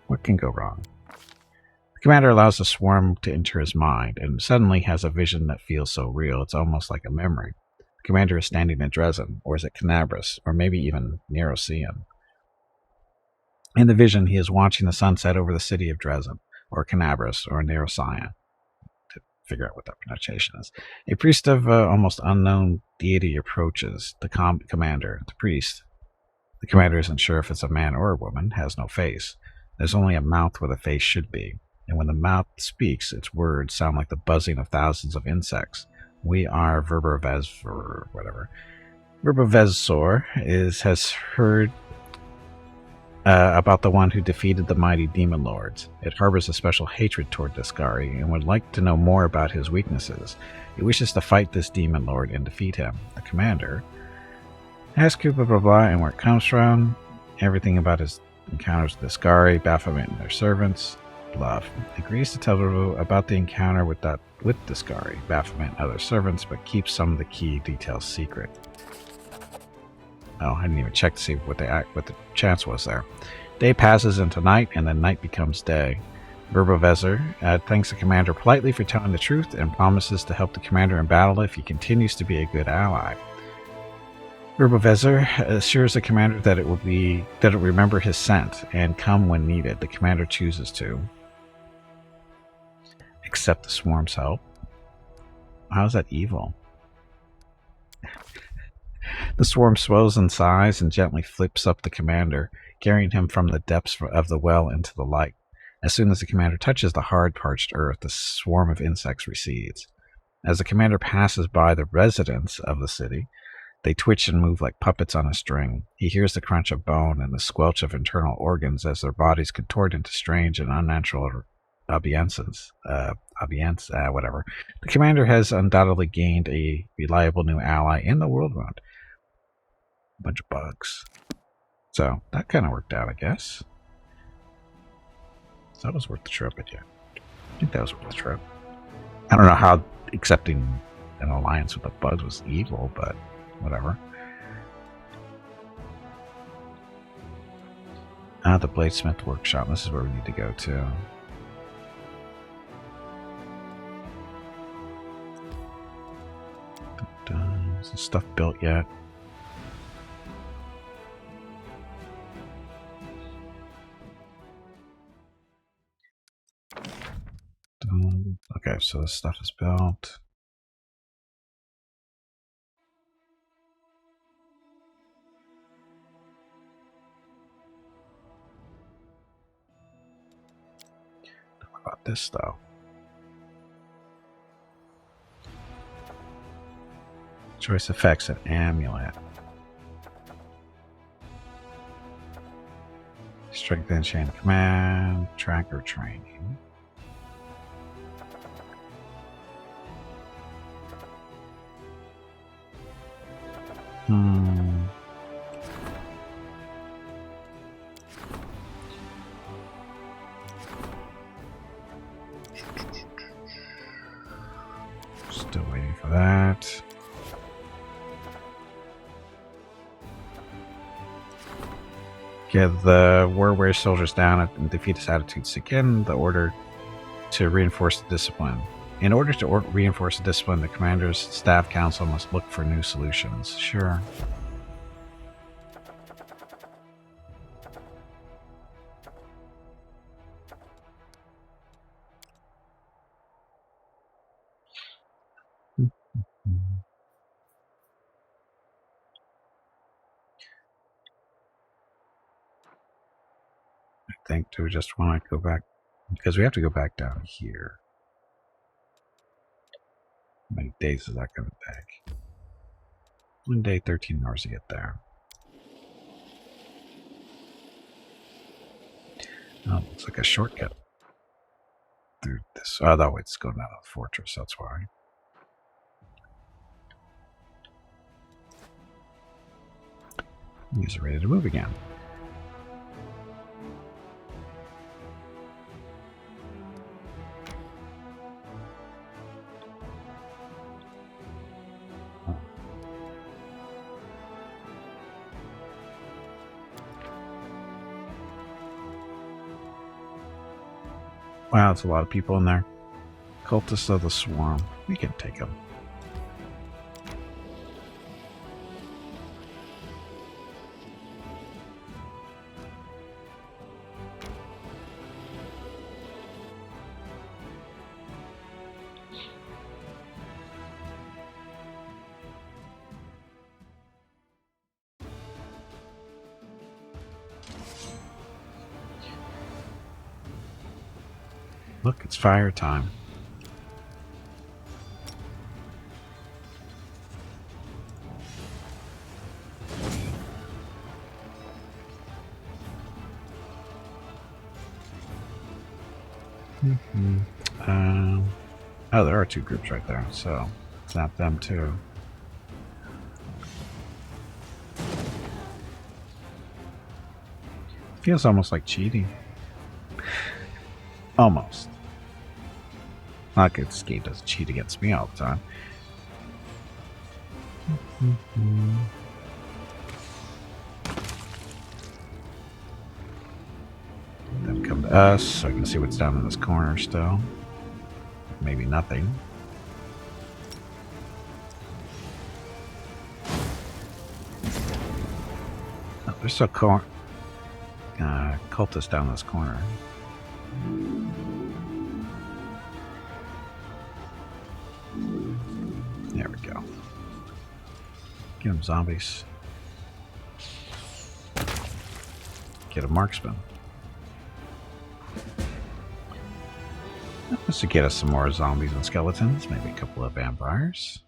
What can go wrong? The commander allows the swarm to enter his mind, and suddenly has a vision that feels so real it's almost like a memory. The commander is standing in Dresden, or is it Canabras, or maybe even Nerocean. In the vision, he is watching the sunset over the city of Dresden, or Canabras, or Nerocean, to figure out what that pronunciation is. A priest of almost unknown deity approaches the commander. The priest, the commander isn't sure if it's a man or a woman, has no face. There's only a mouth where the face should be, and when the mouth speaks, its words sound like the buzzing of thousands of insects. We are Verbovezor, whatever. Verbovezor has heard about the one who defeated the mighty demon lords. It harbors a special hatred toward Discari and would like to know more about his weaknesses. It wishes to fight this demon lord and defeat him. The commander asks blah blah blah and where it comes from, everything about his encounters with Discari, Baphomet and their servants. Bluff agrees to tell Verbo about the encounter with Discari, Baphomet and other servants, but keeps some of the key details secret. Oh, I didn't even check to see what the chance was there. Day passes into night, and then night becomes day. Verbovezor thanks the commander politely for telling the truth and promises to help the commander in battle if he continues to be a good ally. Verbovezor assures the commander that it will remember his scent and come when needed. The commander chooses to accept the swarm's help. How is that evil? The swarm swells in size and gently flips up the commander, carrying him from the depths of the well into the light. As soon as the commander touches the hard, parched earth, the swarm of insects recedes. As the commander passes by the residents of the city, they twitch and move like puppets on a string. He hears the crunch of bone and the squelch of internal organs as their bodies contort into strange and unnatural obeisances. Whatever. The commander has undoubtedly gained a reliable new ally in the world round. A bunch of bugs. So that kind of worked out, I guess. So that was worth the trip, but yeah. I think that was worth the trip. I don't know how accepting an alliance with the bugs was evil, but whatever. The Bladesmith Workshop. This is where we need to go to. Is the stuff built yet? Okay, so this stuff is built. What about this though? Choice effects and amulet. Strengthen chain of command, tracker training. Still waiting for that. Get the war-weary soldiers down and defeat his attitudes again. The order to reinforce the discipline. In order to reinforce the discipline, the commander's staff council must look for new solutions. Sure. I think do we just want to go back? Because we have to go back down here. How many days is that going to take? 1 day, 13 hours to get there. Oh, looks like a shortcut through this. Oh, no, it's going down to the fortress, that's why. He's ready to move again. Wow, it's a lot of people in there. Cultists of the Swarm. We can take them. Look, it's fire time. Oh, there are two groups right there, so it's not them too. Feels almost like cheating. Almost. Not like this game doesn't cheat against me all the time. Then come to us, so I can see what's down in this corner still. Maybe nothing. Oh, there's a cultist down this corner. There we go. Get them, zombies. Get a marksman. This should get us some more zombies and skeletons, maybe a couple of vampires.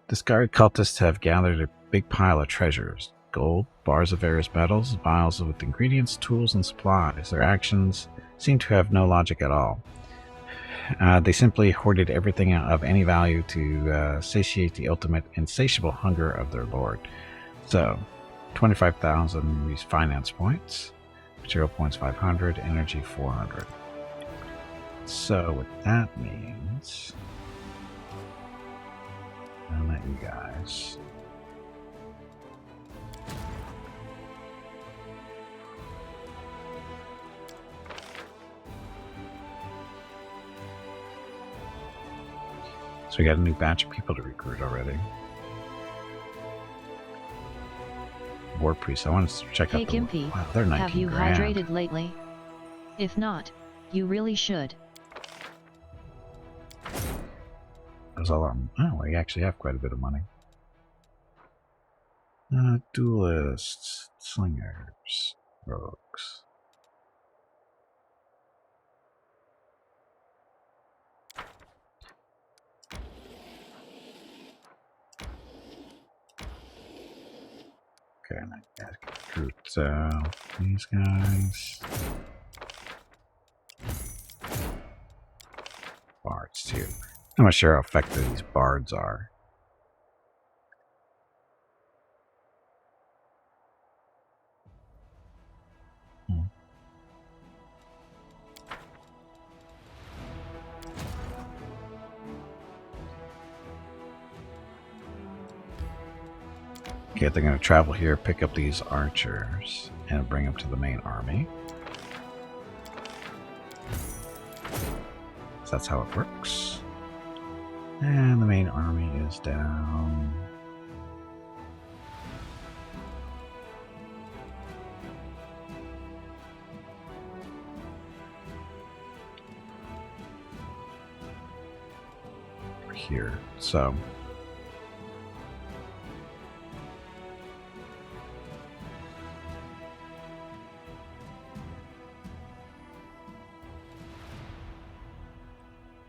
Discarded cultists have gathered a big pile of treasures. Gold, bars of various metals, vials with ingredients, tools, and supplies. Their actions seem to have no logic at all. They simply hoarded everything of any value to satiate the ultimate insatiable hunger of their lord. So, 25,000 finance points, material points 500, energy 400. So what that means, I'll let you guys. So we got a new batch of people to recruit already. War Priest. I want to check out the... Gimpy, wow, they're 19 have you grand. hydrated lately? If not, you really should. That's all I'm... Oh, we actually have quite a bit of money. Duelists, slingers, rogues. Okay, and I gotta recruit these guys. Bards too. I'm not sure how effective these bards are. Okay, they're going to travel here, pick up these archers, and bring them to the main army. So that's how it works. And the main army is down. Here. So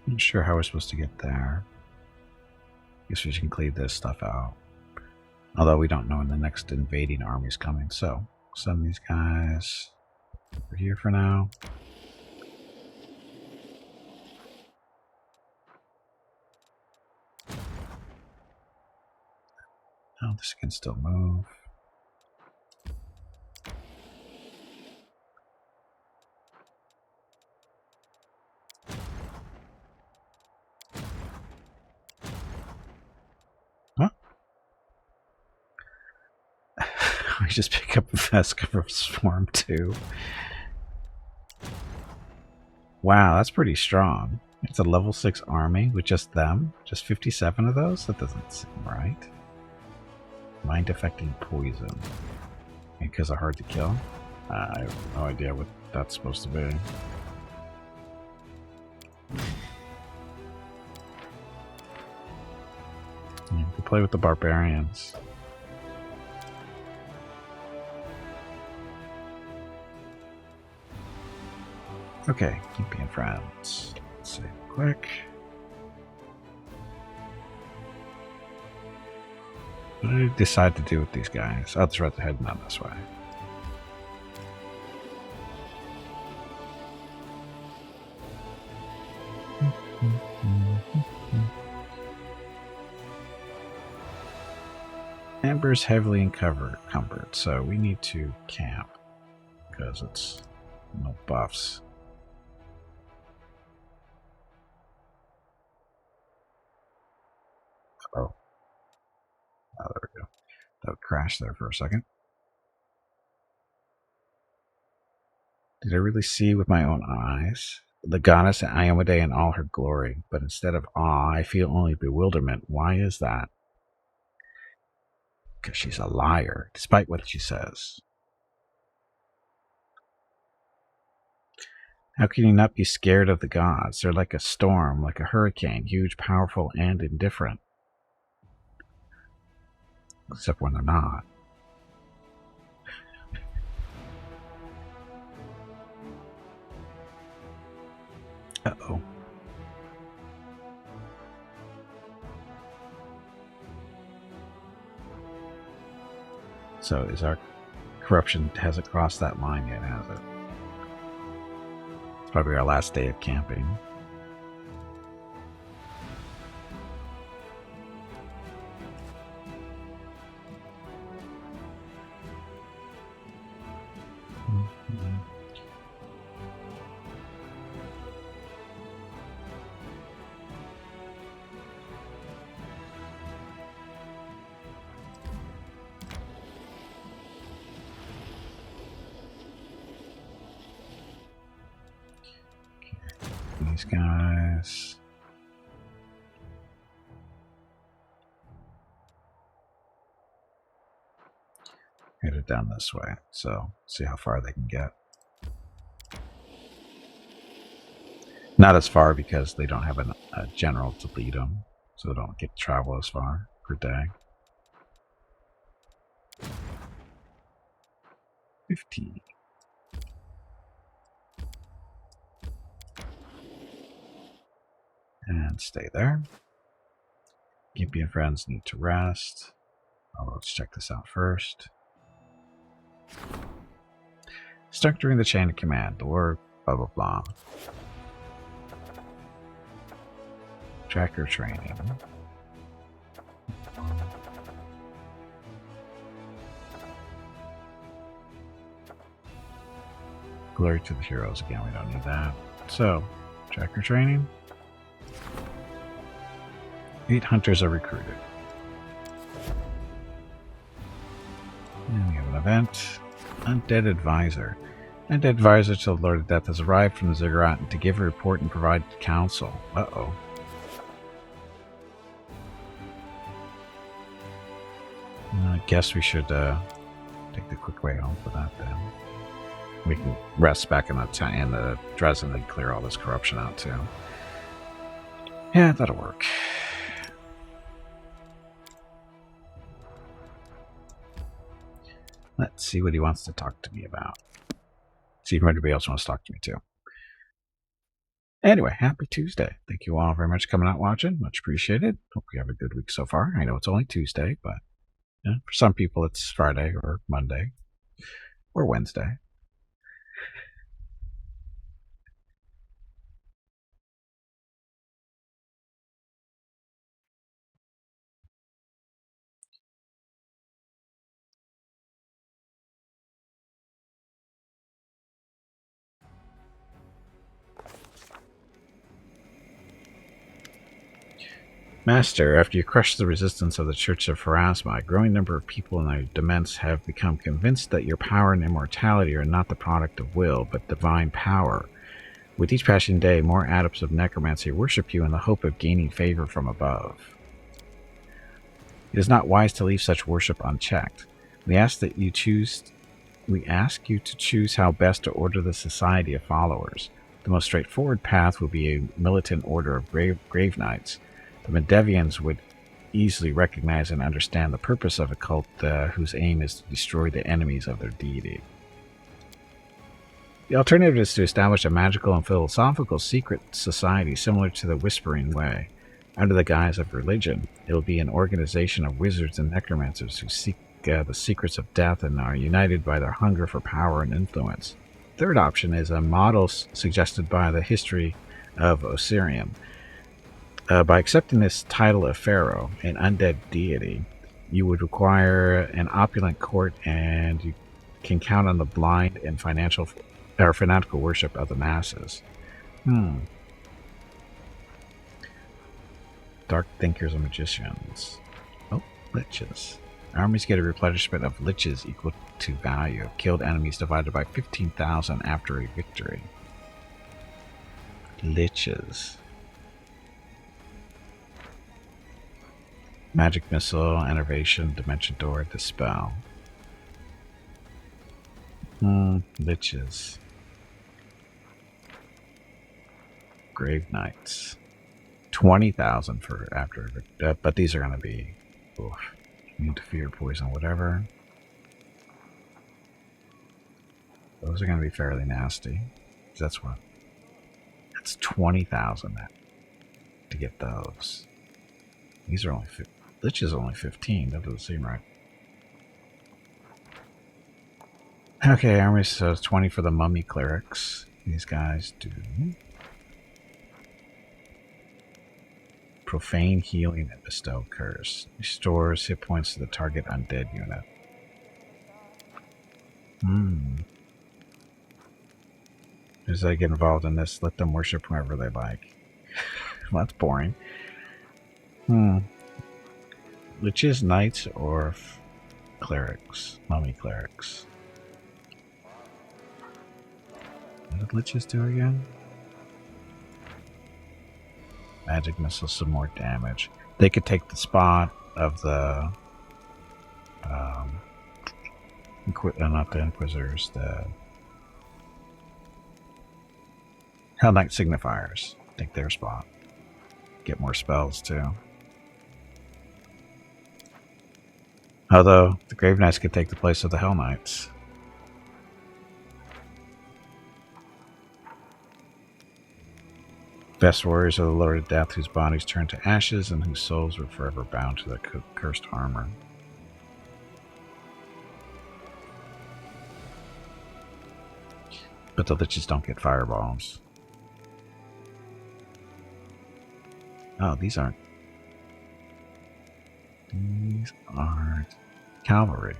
not sure how we're supposed to get there. Guess we can cleave this stuff out. Although we don't know when the next invading army is coming. So send these guys over here for now. Oh, this can still move. Huh? we just pick up a Veska from Swarm 2. Wow, that's pretty strong. It's a level 6 army with just them? Just 57 of those? That doesn't seem right. Mind affecting poison. Because they're hard to kill? I have no idea what that's supposed to be. You can play with the barbarians. Okay, keep being friends. Let's save quick. What did I decide to do with these guys? Oh, that's right, they're heading out this way. Amber's heavily encumbered, so we need to camp because it's no buffs. Oh, there we go. That would crash there for a second. Did I really see with my own eyes the goddess Iomade in all her glory? But instead of awe, I feel only bewilderment. Why is that? Because she's a liar, despite what she says. How can you not be scared of the gods? They're like a storm, like a hurricane, huge, powerful, and indifferent. Except when they're not. Uh-oh. So is our corruption hasn't crossed that line yet, has it? It's probably our last day of camping. These guys. Headed down this way, so see how far they can get. Not as far because they don't have a general to lead them, so they don't get to travel as far per day. 15. And stay there. Gimpy and friends need to rest. Oh, let's check this out first. Stuck during the chain of command. The word blah blah blah. Tracker training. Glory to the heroes. Again, we don't need that. So, tracker training. 8 hunters are recruited. And we have an event. Undead Advisor. Undead Advisor to the Lord of Death has arrived from the Ziggurat to give a report and provide counsel. Uh-oh. I guess we should take the quick way home for that then. We can rest back in the Dresden and clear all this corruption out too. Yeah, that'll work. Let's see what he wants to talk to me about. See if anybody else wants to talk to me too. Anyway, happy Tuesday. Thank you all very much for coming out watching. Much appreciated. Hope you have a good week so far. I know it's only Tuesday, but for some people it's Friday or Monday or Wednesday. Master, after you crush the resistance of the Church of Pharasma, a growing number of people in the Dements have become convinced that your power and immortality are not the product of will, but divine power. With each passing day, more adepts of necromancy worship you in the hope of gaining favor from above. It is not wise to leave such worship unchecked. We ask you to choose how best to order the society of followers. The most straightforward path will be a militant order of grave knights. The Medevians would easily recognize and understand the purpose of a cult whose aim is to destroy the enemies of their deity. The alternative is to establish a magical and philosophical secret society similar to the Whispering Way. Under the guise of religion, it will be an organization of wizards and necromancers who seek the secrets of death and are united by their hunger for power and influence. Third option is a model suggested by the history of Osirian. By accepting this title of Pharaoh, an undead deity, you would require an opulent court, and you can count on the blind and fanatical worship of the masses. Dark thinkers and magicians. Oh, liches. Armies get a replenishment of liches equal to value of killed enemies divided by 15,000 after a victory. Liches. Magic missile, enervation, dimension door, dispel. Liches. Grave Knights. 20,000 for after, but these are going to be immune to fear, poison, whatever. Those are going to be fairly nasty. That's 20,000 to get those. These are only Lich is only 15. That doesn't seem right. Okay, army says 20 for the mummy clerics. These guys do profane healing and bestow curse. Restores hit points to the target undead unit. As I get involved in this, let them worship whoever they like. Well, that's boring. Liches, knights, or clerics? Mummy clerics. What did liches do again? Magic missile, some more damage. They could take the spot of the not the Inquisitors, the Hell Knight Signifiers. Take their spot. Get more spells too. Although the Grave Knights could take the place of the Hell Knights. Best warriors of the Lord of Death, whose bodies turn to ashes and whose souls were forever bound to their cursed armor. But the Liches don't get fireballs. Oh, these aren't. These aren't cavalry.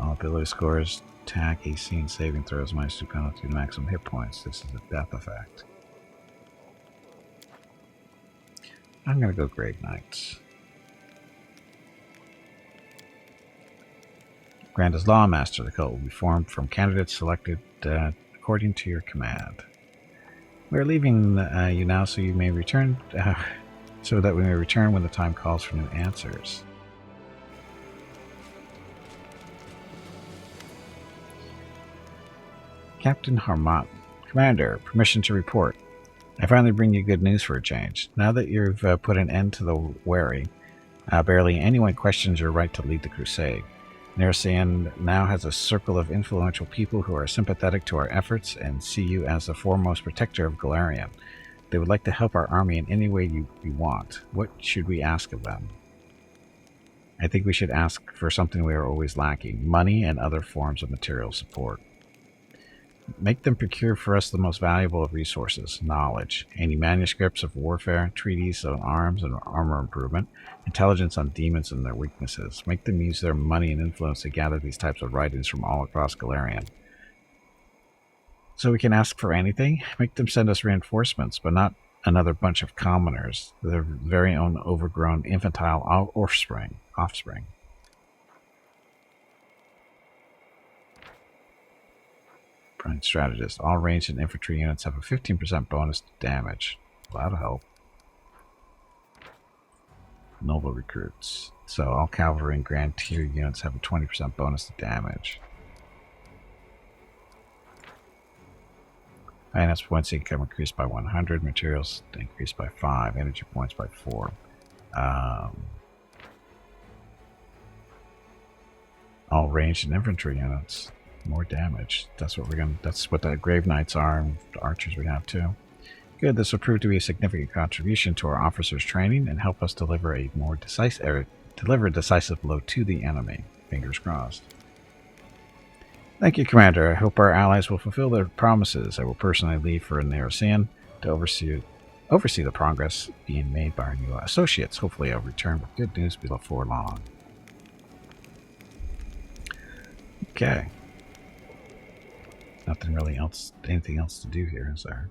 All ability scores, attack, AC, and saving throws minus 2 penalty to maximum hit points. This is a death effect. I'm going to go Grave Knights. Grand as Lawmaster, the cult will be formed from candidates selected according to your command. We are leaving you now, so you may return, so that we may return when the time calls for new answers. Captain Harmat, Commander, permission to report. I finally bring you good news for a change. Now that you've put an end to the wary, barely anyone questions your right to lead the crusade. Nersian now has a circle of influential people who are sympathetic to our efforts and see you as the foremost protector of Galarian. They would like to help our army in any way you want. What should we ask of them? I think we should ask for something we are always lacking: money and other forms of material support. Make them procure for us the most valuable of resources, knowledge. Any manuscripts of warfare, treaties on arms and armor improvement, intelligence on demons and their weaknesses. Make them use their money and influence to gather these types of writings from all across Galarian. So we can ask for anything? Make them send us reinforcements, but not another bunch of commoners. Their very own overgrown infantile offspring. Prime strategist. All ranged and infantry units have a 15% bonus to damage. Well, that'll help. Noble recruits. So all cavalry and grand tier units have a 20% bonus to damage. Finance points income increased by 100. Materials increased by 5. Energy points by 4. All ranged and infantry units. More damage. That's what we're gonna. That's what the Grave Knights are, and the archers we have too. Good. This will prove to be a significant contribution to our officers' training and help us deliver a more decisive blow to the enemy. Fingers crossed. Thank you, Commander. I hope our allies will fulfill their promises. I will personally leave for Nerocean to oversee the progress being made by our new associates. Hopefully, I'll return with good news before long. Okay. Nothing really else, anything else to do here, is there?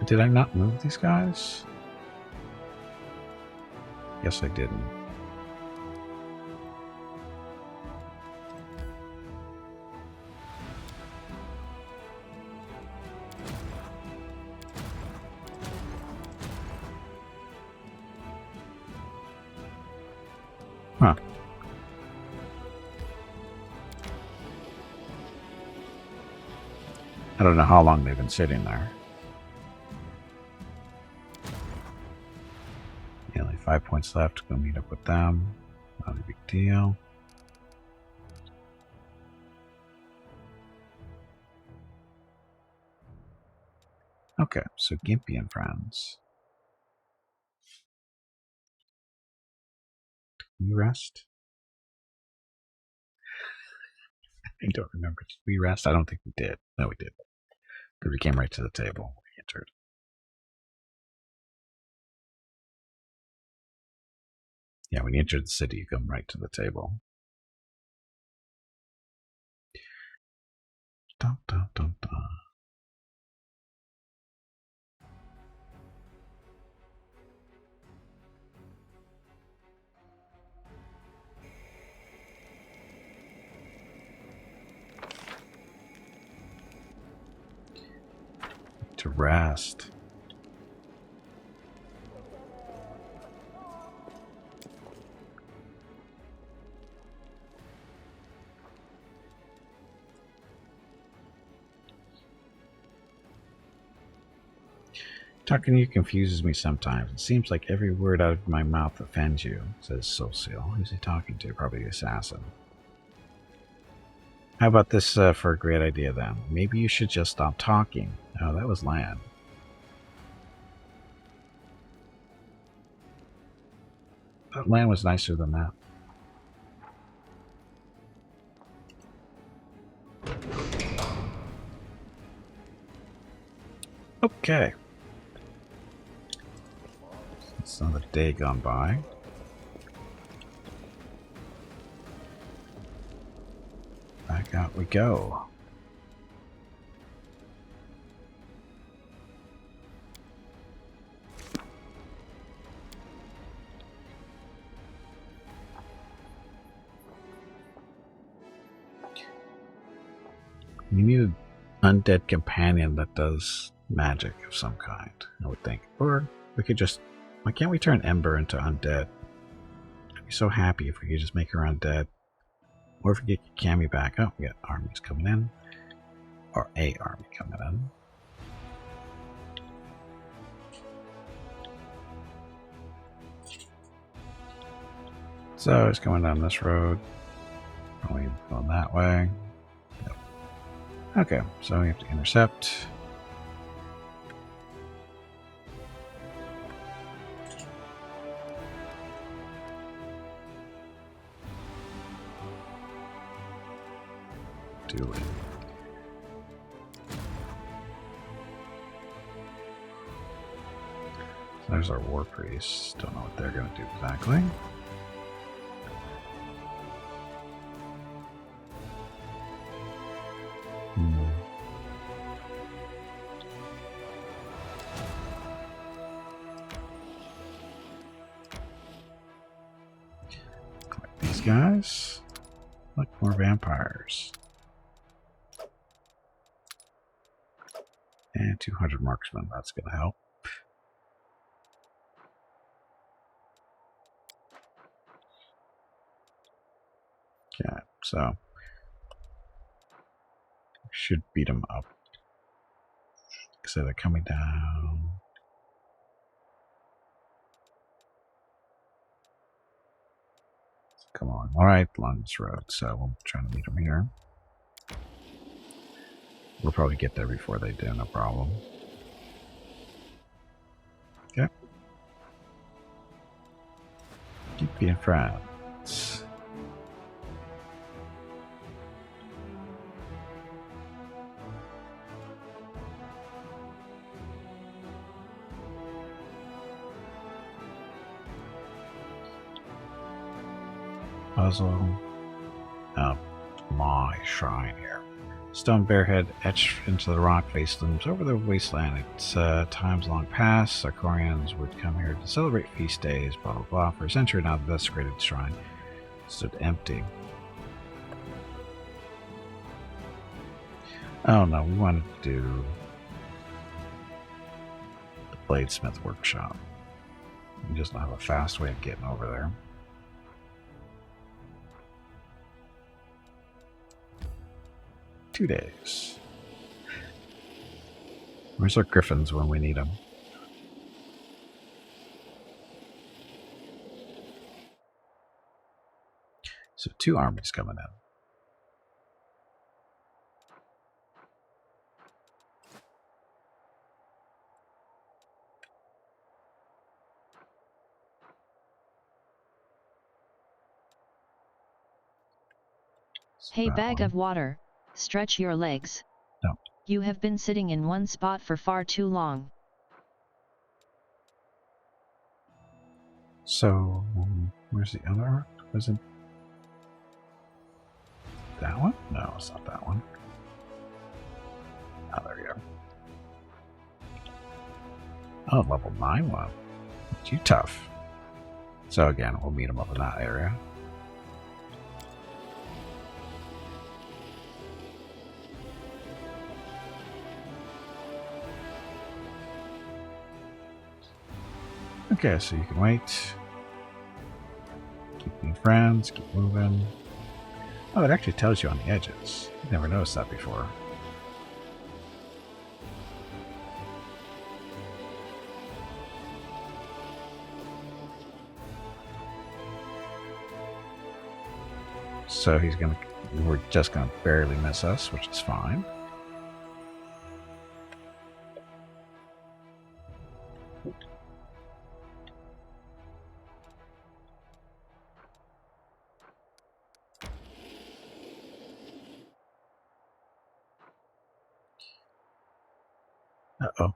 Did I not move these guys? Yes, I didn't. Huh. I don't know how long they've been sitting there. Yeah, only 5 points left. Go meet up with them. Not a big deal. Okay, so Gimpy and friends. Did we rest? I don't remember. Did we rest? I don't think we did. No, we did. Because we came right to the table. We entered. Yeah, when you enter the city, you come right to the table. Dun, dun, dun, dun. To rest. Talking to you confuses me sometimes. It seems like every word out of my mouth offends you, says Solciel. Who's he talking to? Probably the assassin. How about this for a great idea then? Maybe you should just stop talking. Oh, that was Lan. But Lan was nicer than that. Okay. It's another day gone by. Back out we go. We need an undead companion that does magic of some kind, I would think. Or we could just... Why can't we turn Ember into undead? I'd be so happy if we could just make her undead. Or if you get your cami back up, we got armies coming in. Or a army coming in. So it's coming down this road. Probably going that way. Yep. Okay, so we have to intercept. Do it. There's our war priests. Don't know what they're going to do exactly. Collect these guys. Look, more vampires. And 200 marksmen. That's going to help. Okay, so should beat them up. So they're coming down. Come on. Alright, along this road. So we'll try to meet them here. We'll probably get there before they do, no problem. Okay. Keep being friends. Puzzle. My shrine here. Stone bearhead etched into the rock face looms over the wasteland. It's times long past. Sarkorians would come here to celebrate feast days, blah blah blah. For a century now, the desecrated shrine stood empty. Oh no, we wanted to do the bladesmith workshop. We just don't have a fast way of getting over there. $2 days. Where's our griffins when we need them? So 2 armies coming in. Hey, bag of water. Stretch your legs. No. You have been sitting in one spot for far too long. So, where's the other? Was it that one? No, it's not that one. Oh, there we go. Oh, level 9 one. Too tough. So again, we'll meet them up in that area. Okay, so you can wait. Keep being friends, keep moving. Oh, it actually tells you on the edges. I've never noticed that before. So we're just gonna barely miss us, which is fine. Uh-oh.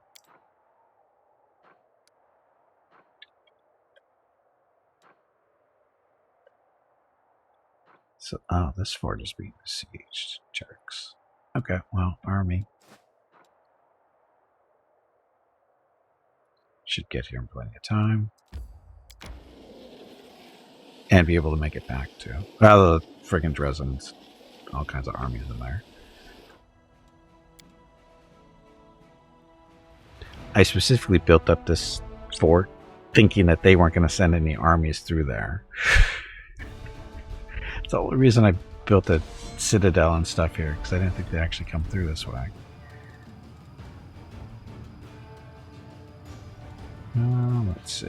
So, this fort is being besieged. Jerks. Okay, well, army. Should get here in plenty of time. And be able to make it back to. Well, the friggin' Dresden's all kinds of armies in there. I specifically built up this fort thinking that they weren't going to send any armies through there. It's the only reason I built a citadel and stuff here because I didn't think they'd actually come through this way. Let's see.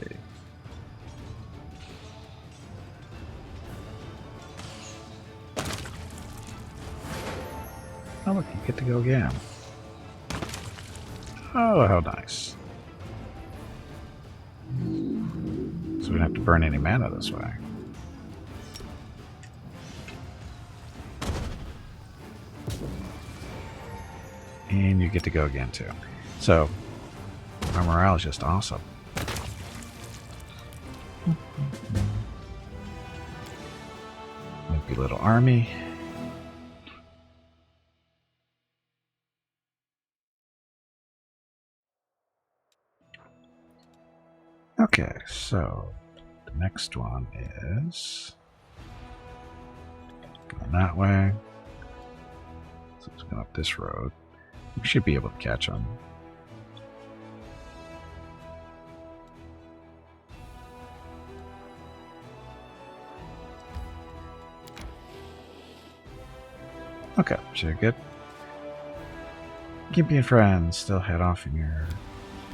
Oh look, you get to go again. Oh, how nice. So we don't have to burn any mana this way. And you get to go again too. So our morale is just awesome. Maybe little army. Okay, so the next one is going that way. So it's going up this road. We should be able to catch them. Okay, so you're good. Gimpy and friends still head off in your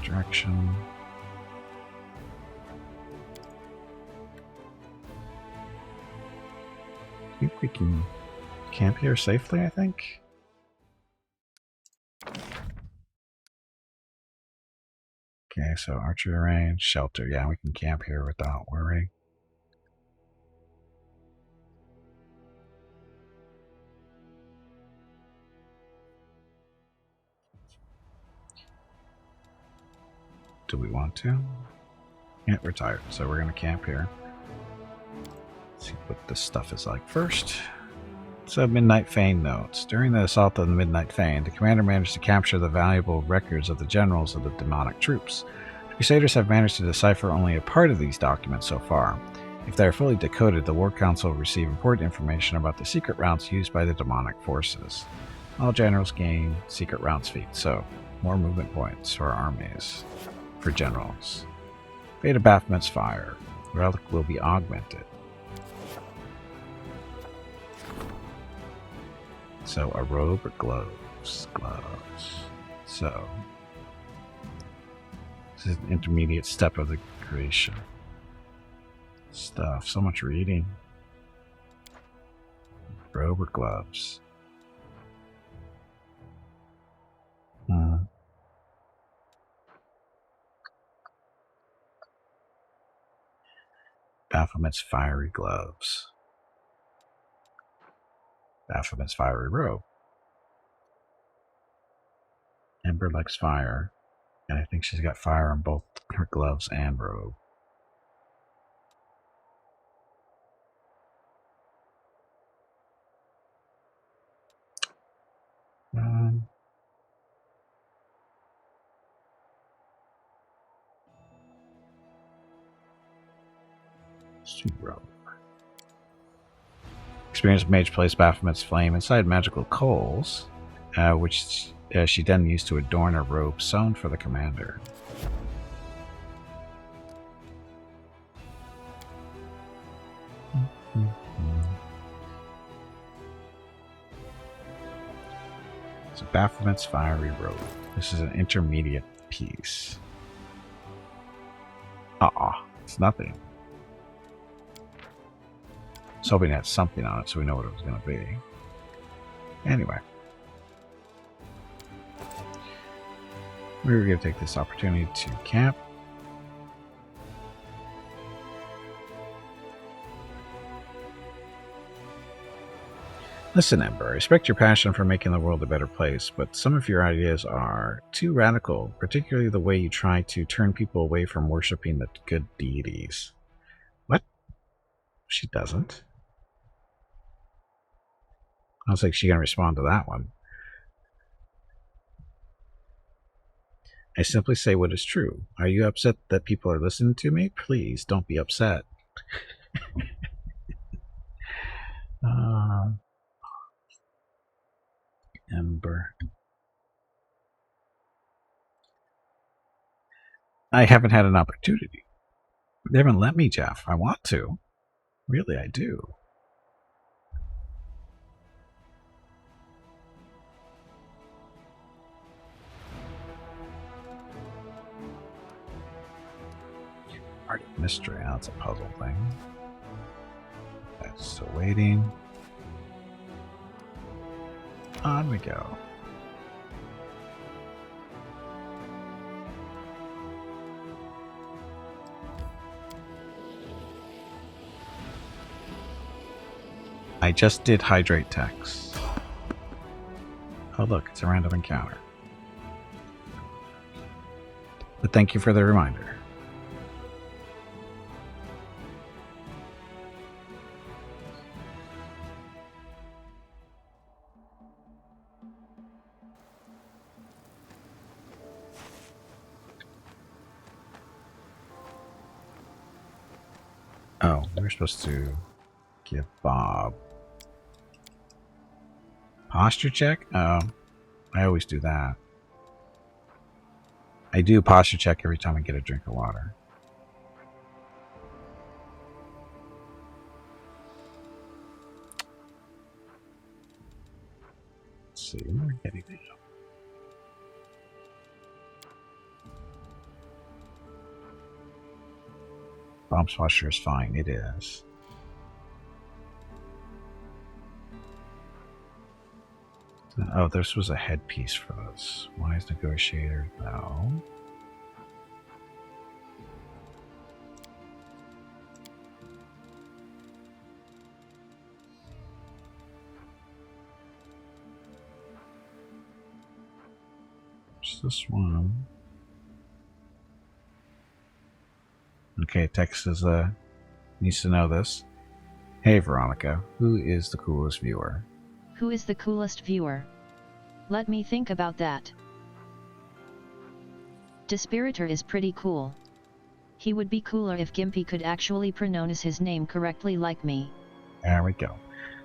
direction. I think we can camp here safely, I think. Okay, so archery range, shelter. Yeah, we can camp here without worry. Do we want to? Yeah, we're tired, so we're going to camp here. Let's see what this stuff is like first. So, Midnight Feign notes. During the assault on the Midnight Feign, the commander managed to capture the valuable records of the generals of the demonic troops. The Crusaders have managed to decipher only a part of these documents so far. If they are fully decoded, the War Council will receive important information about the secret routes used by the demonic forces. All generals gain secret routes feats, so more movement points for our armies. For generals. Fate of Baphomet's Fire. Relic will be augmented. So a robe or gloves? Gloves. So this is an intermediate step of the creation. Stuff. So much reading. Robe or gloves? Baphomet's fiery gloves. Baphomet's fiery robe. Ember likes fire, and I think she's got fire on both her gloves and robe. Robe. Experienced mage placed Baphomet's flame inside magical coals, which she then used to adorn a robe sewn for the commander. So Baphomet's fiery robe. This is an intermediate piece. It's nothing. I was hoping it had something on it so we know what it was going to be. Anyway. We were going to take this opportunity to camp. Listen, Ember, I respect your passion for making the world a better place, but some of your ideas are too radical, particularly the way you try to turn people away from worshipping the good deities. What? She doesn't. I was like, she's going to respond to that one. I simply say what is true. Are you upset that people are listening to me? Please, don't be upset. Ember. I haven't had an opportunity. They haven't let me, Jeff. I want to. Really, I do. Art of Mystery. That's a puzzle thing. That's still waiting. On we go. I just did hydrate text. Oh look, it's a random encounter. But thank you for the reminder. Oh, we're supposed to give Bob posture check? Oh, I always do that. I do posture check every time I get a drink of water. Let's see, we're getting it. Bob's posture is fine. It is. Oh, this was a headpiece for us. Wise negotiator, no. What's this one? Okay, Tex is needs to know this. Hey Veronica, who is the coolest viewer? Who is the coolest viewer? Let me think about that. Dispiritor is pretty cool. He would be cooler if Gimpy could actually pronounce his name correctly like me. There we go.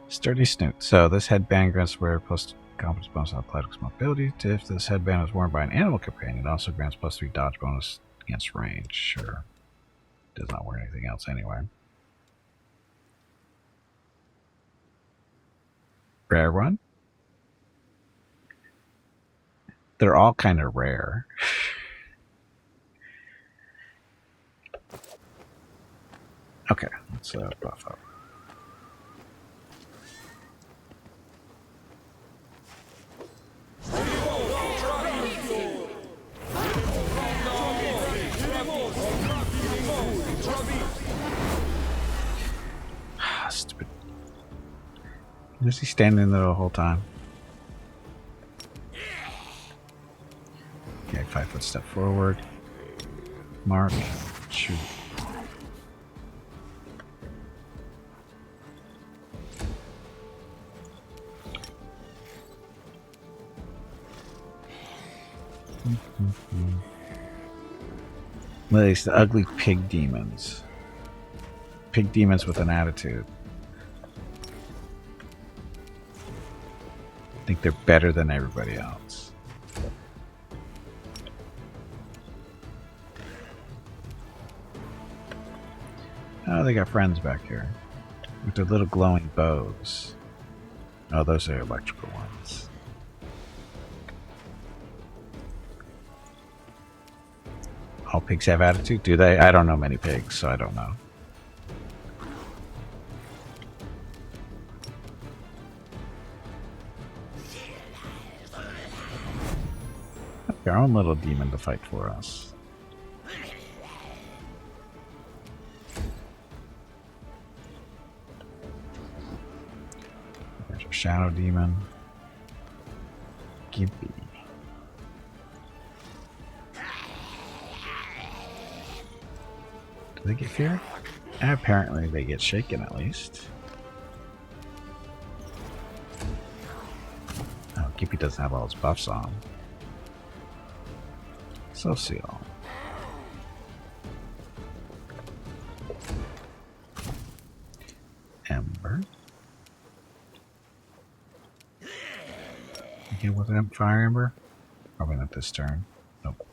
Sturdy Snoot. So this headband grants wearer plus competence bonus on athletics mobility. If this headband is worn by an animal companion, it also grants +3 dodge bonus against range. Sure. Does not wear anything else anyway. Rare one? They're all kind of rare. Okay, let's buff up. Stupid. Is he standing there the whole time? Okay, 5 foot step forward. Mark. Shoot. Well, it's the ugly pig demons. Pig demons with an attitude. I think they're better than everybody else. Oh, they got friends back here. With their little glowing bows. Oh, those are electrical ones. All pigs have attitude? Do they? I don't know many pigs, so I don't know. Our own little demon to fight for us. There's our shadow demon. Gimpy. Do they get fear? Apparently they get shaken at least. Oh, Gimpy doesn't have all his buffs on. Social. Ember. Okay, with that fire ember? Probably not this turn. Nope.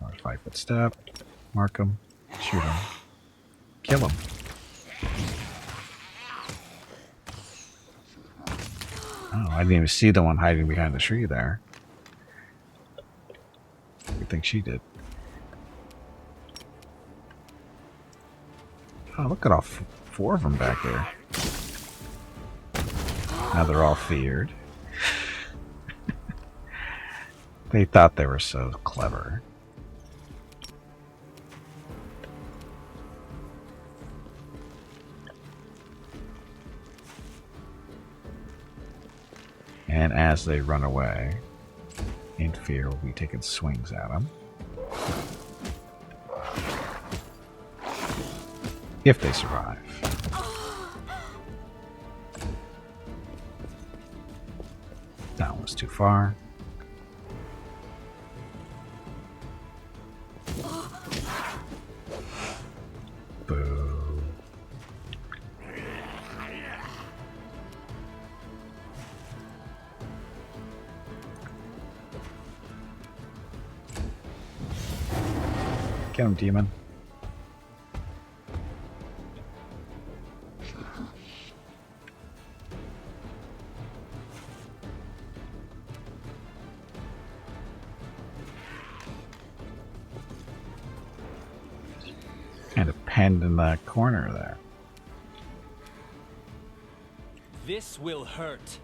Or 5 foot step. Mark him. Shoot him. Kill him. Oh, I didn't even see the one hiding behind the tree there. think she did. Oh, look at all four of them back there. Now they're all feared. They thought they were so clever. And as they run away, in fear, will be taking swings at them. If they survive. That was too far. Boo. Get him, demon. Kind of penned in the corner there. This will hurt.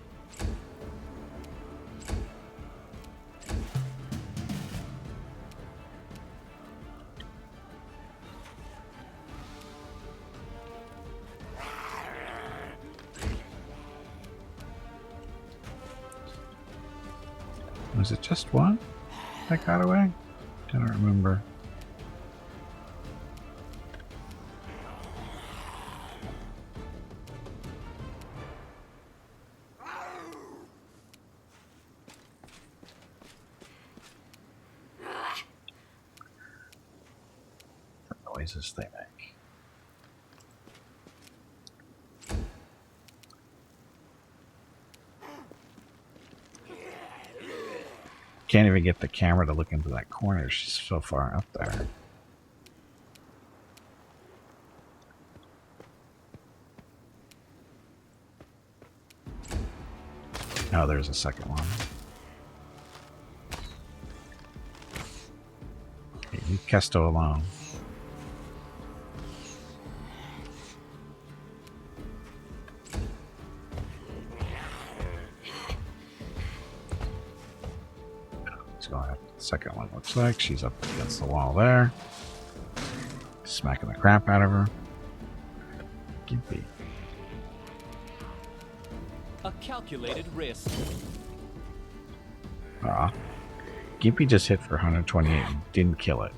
Was it just one that got away? I don't remember. The noises they make. Can't even get the camera to look into that corner. She's so far up there. Oh, there's a second one. Hey, leave Kesto alone. Second one looks like she's up against the wall there, smacking the crap out of her. Gimpy. A calculated risk. Ah, Gimpy just hit for 128 and didn't kill it.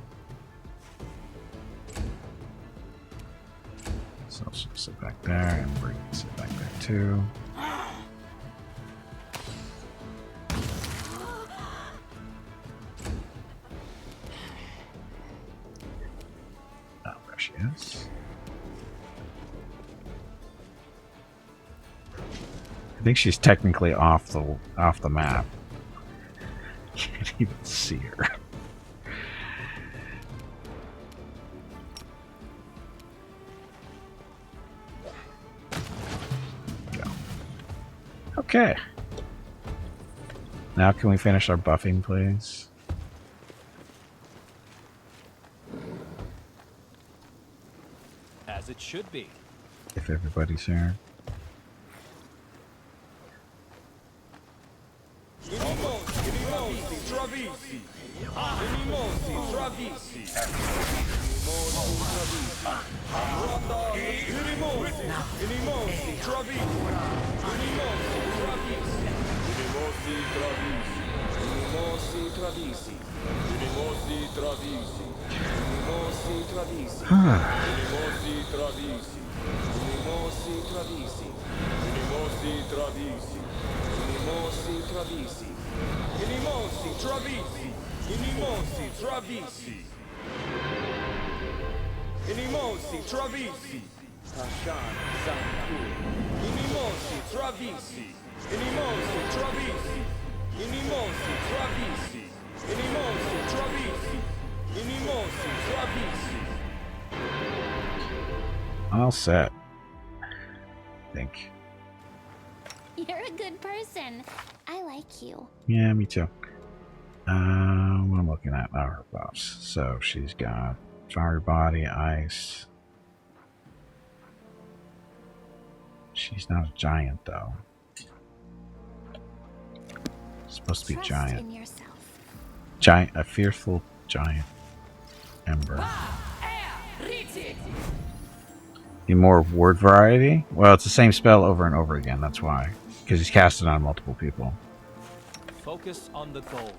So she'll sit back there, and we're gonna sit back there too. She is. I think she's technically off the map. Can't even see her. Go. Okay. Now can we finish our buffing, please? As it should be. If everybody's here. All set. I think. You're a good person. I like you. Yeah, me too. What I'm looking at now, her buffs. So she's got fire body, ice. She's not a giant though. She's supposed to be Trust giant. in yourself. Giant, a fearful giant ember. Need more word variety? Well, it's the same spell over and over again. That's why, because he's casting on multiple people. Focus on the goal.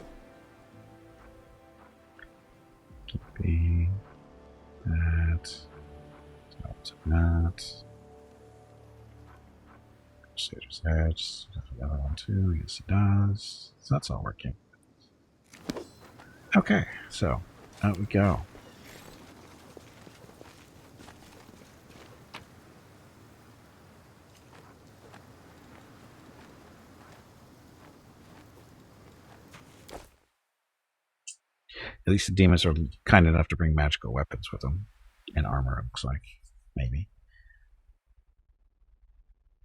Be that. That. Satyrs Edge. The other one too. Yes, it does. So that's all working. Okay, so out we go. At least the demons are kind enough to bring magical weapons with them. And armor, it looks like. Maybe.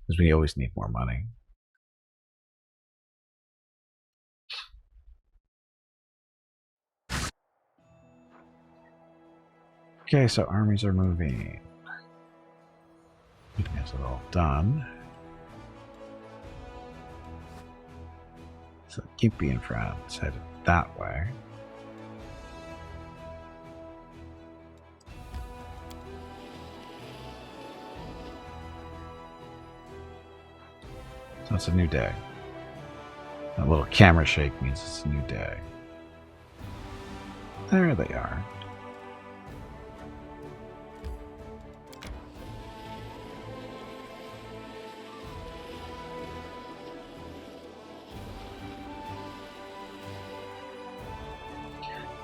Because we always need more money. Okay, so armies are moving. Is it all done? So Gimpy in front is headed that way. So it's a new day. That little camera shake means it's a new day. There they are.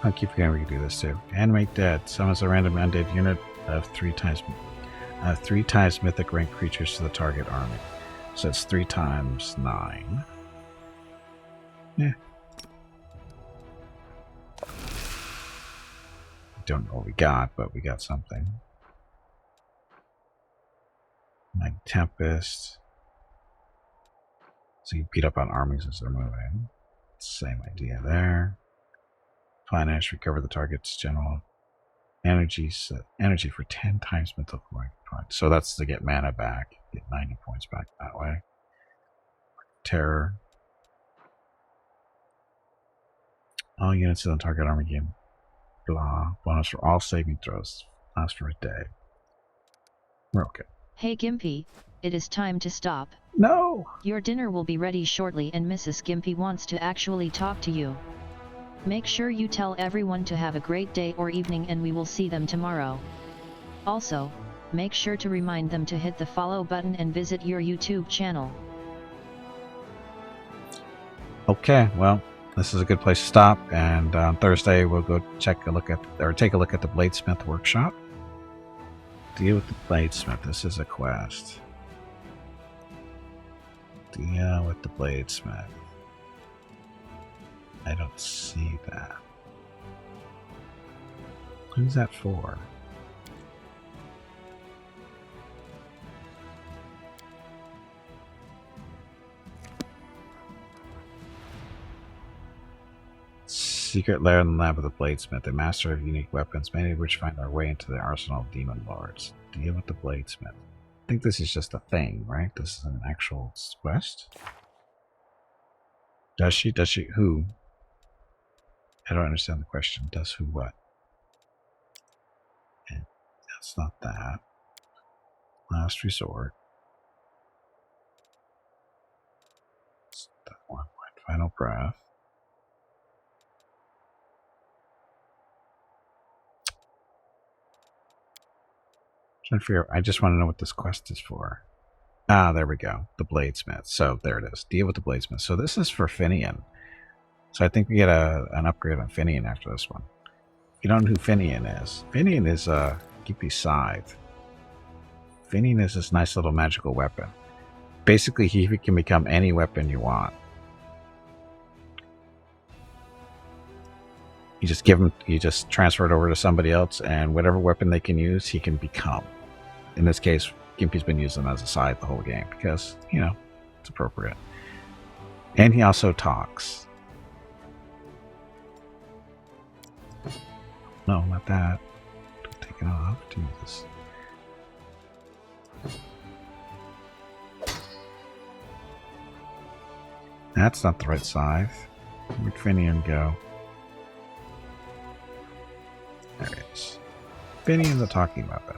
I'll keep forgetting we can do this too. Animate dead. Summons a random undead unit of 3 times mythic rank creatures to the target army. So it's 3 times 9. Yeah. Don't know what we got, but we got something. Like Tempest. So you beat up on armies as they're moving. Same idea there. Finance, recover the target's general energy for 10 times mental points. So that's to get mana back. Get 90 points back that way. Terror. All units in the target army gain blah. Bonus for all saving throws. Lasts for a day. We're okay. Hey Gimpy, it is time to stop. No! Your dinner will be ready shortly and Mrs. Gimpy wants to actually talk to you. Make sure you tell everyone to have a great day or evening and we will see them tomorrow. Also, make sure to remind them to hit the follow button and visit your YouTube channel. Okay, well, this is a good place to stop, and on Thursday we'll go take a look at the Bladesmith workshop. Deal with the Bladesmith. This is a quest. Deal with the Bladesmith. I don't see that. Who's that for? Secret lair in the lab of the Bladesmith, a master of unique weapons, many of which find their way into the arsenal of demon lords. Deal with the Bladesmith. I think this is just a thing, right? This is an actual quest? Does she? Does she? Who? I don't understand the question. Does who what? And that's not that. Last resort. It's that one. Final breath. Trying to figure. I just want to know what this quest is for. Ah, there we go. The Bladesmith. So there it is. Deal with the Bladesmith. So this is for Finian. So I think we get an upgrade on Finian after this one. If you don't know who Finian is Gimpy's Scythe. Finian is this nice little magical weapon. Basically, he can become any weapon you want. You just give him, you just transfer it over to somebody else, and whatever weapon they can use, he can become. In this case, Gimpy's been using them as a scythe the whole game because, you know, it's appropriate. And he also talks. No, not that. Take it off. Jesus. That's not the right side. Where'd Finian go? There it is. Finian's a talking weapon.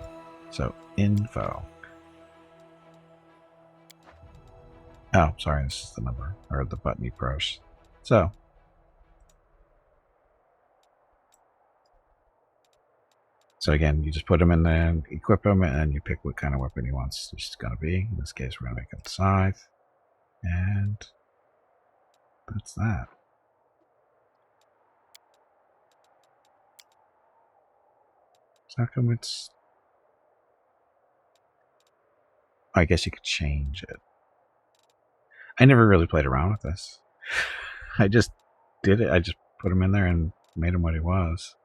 So, info. Oh, sorry, this is the number, or the button you press. So again, you just put him in there, equip him, and you pick what kind of weapon he wants it's going to be. In this case, we're going to make it the scythe. And that's that. So how come it's... I guess you could change it. I never really played around with this. I just did it. I just put him in there and made him what he was.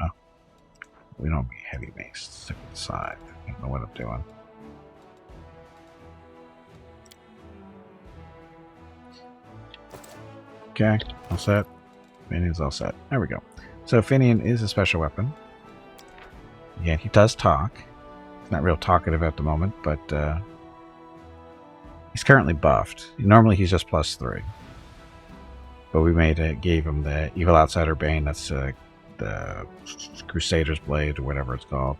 Oh. We don't be heavy mace. Stick with the side. I don't know what I'm doing. Okay. All set. Finian's all set. There we go. So Finian is a special weapon. Again, he does talk. Not real talkative at the moment, but he's currently buffed. Normally he's just +3, but we gave him the Evil Outsider Bane. That's the Crusader's Blade or whatever it's called,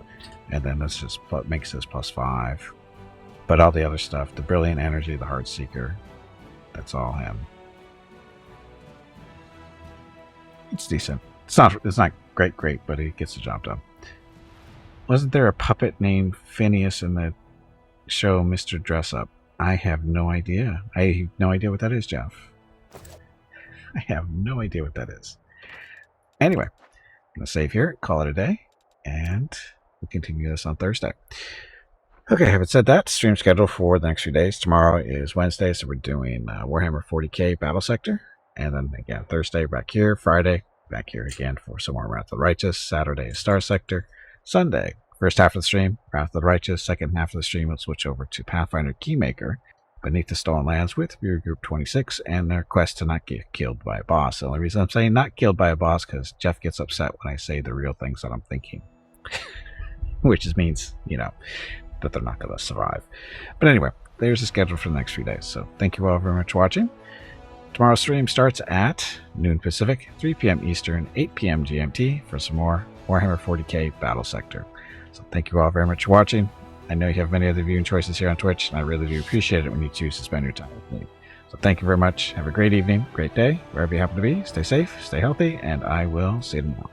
and then this just makes this +5. But all the other stuff, the Brilliant Energy, the Heart Seeker, that's all him. It's decent. It's not great, but he gets the job done. Wasn't there a puppet named Phineas in the show Mr. Dress Up? I have no idea. I have no idea what that is, Jeff. I have no idea what that is. Anyway, I'm going to save here, call it a day, and we'll continue this on Thursday. Okay, having said that, stream schedule for the next few days. Tomorrow is Wednesday, so we're doing Warhammer 40k Battle Sector. And then again, Thursday back here. Friday, back here again for some more Wrath of the Righteous. Saturday is Star Sector. Sunday, first half of the stream, Wrath of the Righteous. Second half of the stream, we'll switch over to Pathfinder Keymaker, Beneath the Stolen Lands with Viewer Group 26, and their quest to not get killed by a boss. The only reason I'm saying not killed by a boss, because Jeff gets upset when I say the real things that I'm thinking. Which just means, that they're not going to survive. But anyway, there's the schedule for the next few days. So thank you all very much for watching. Tomorrow's stream starts at noon Pacific, 3 p.m. Eastern, 8 p.m. GMT for some more Warhammer 40k Battle Sector. So thank you all very much for watching. I know you have many other viewing choices here on Twitch, and I really do appreciate it when you choose to spend your time with me. So thank you very much. Have a great evening, great day, wherever you happen to be. Stay safe, stay healthy, and I will see you tomorrow.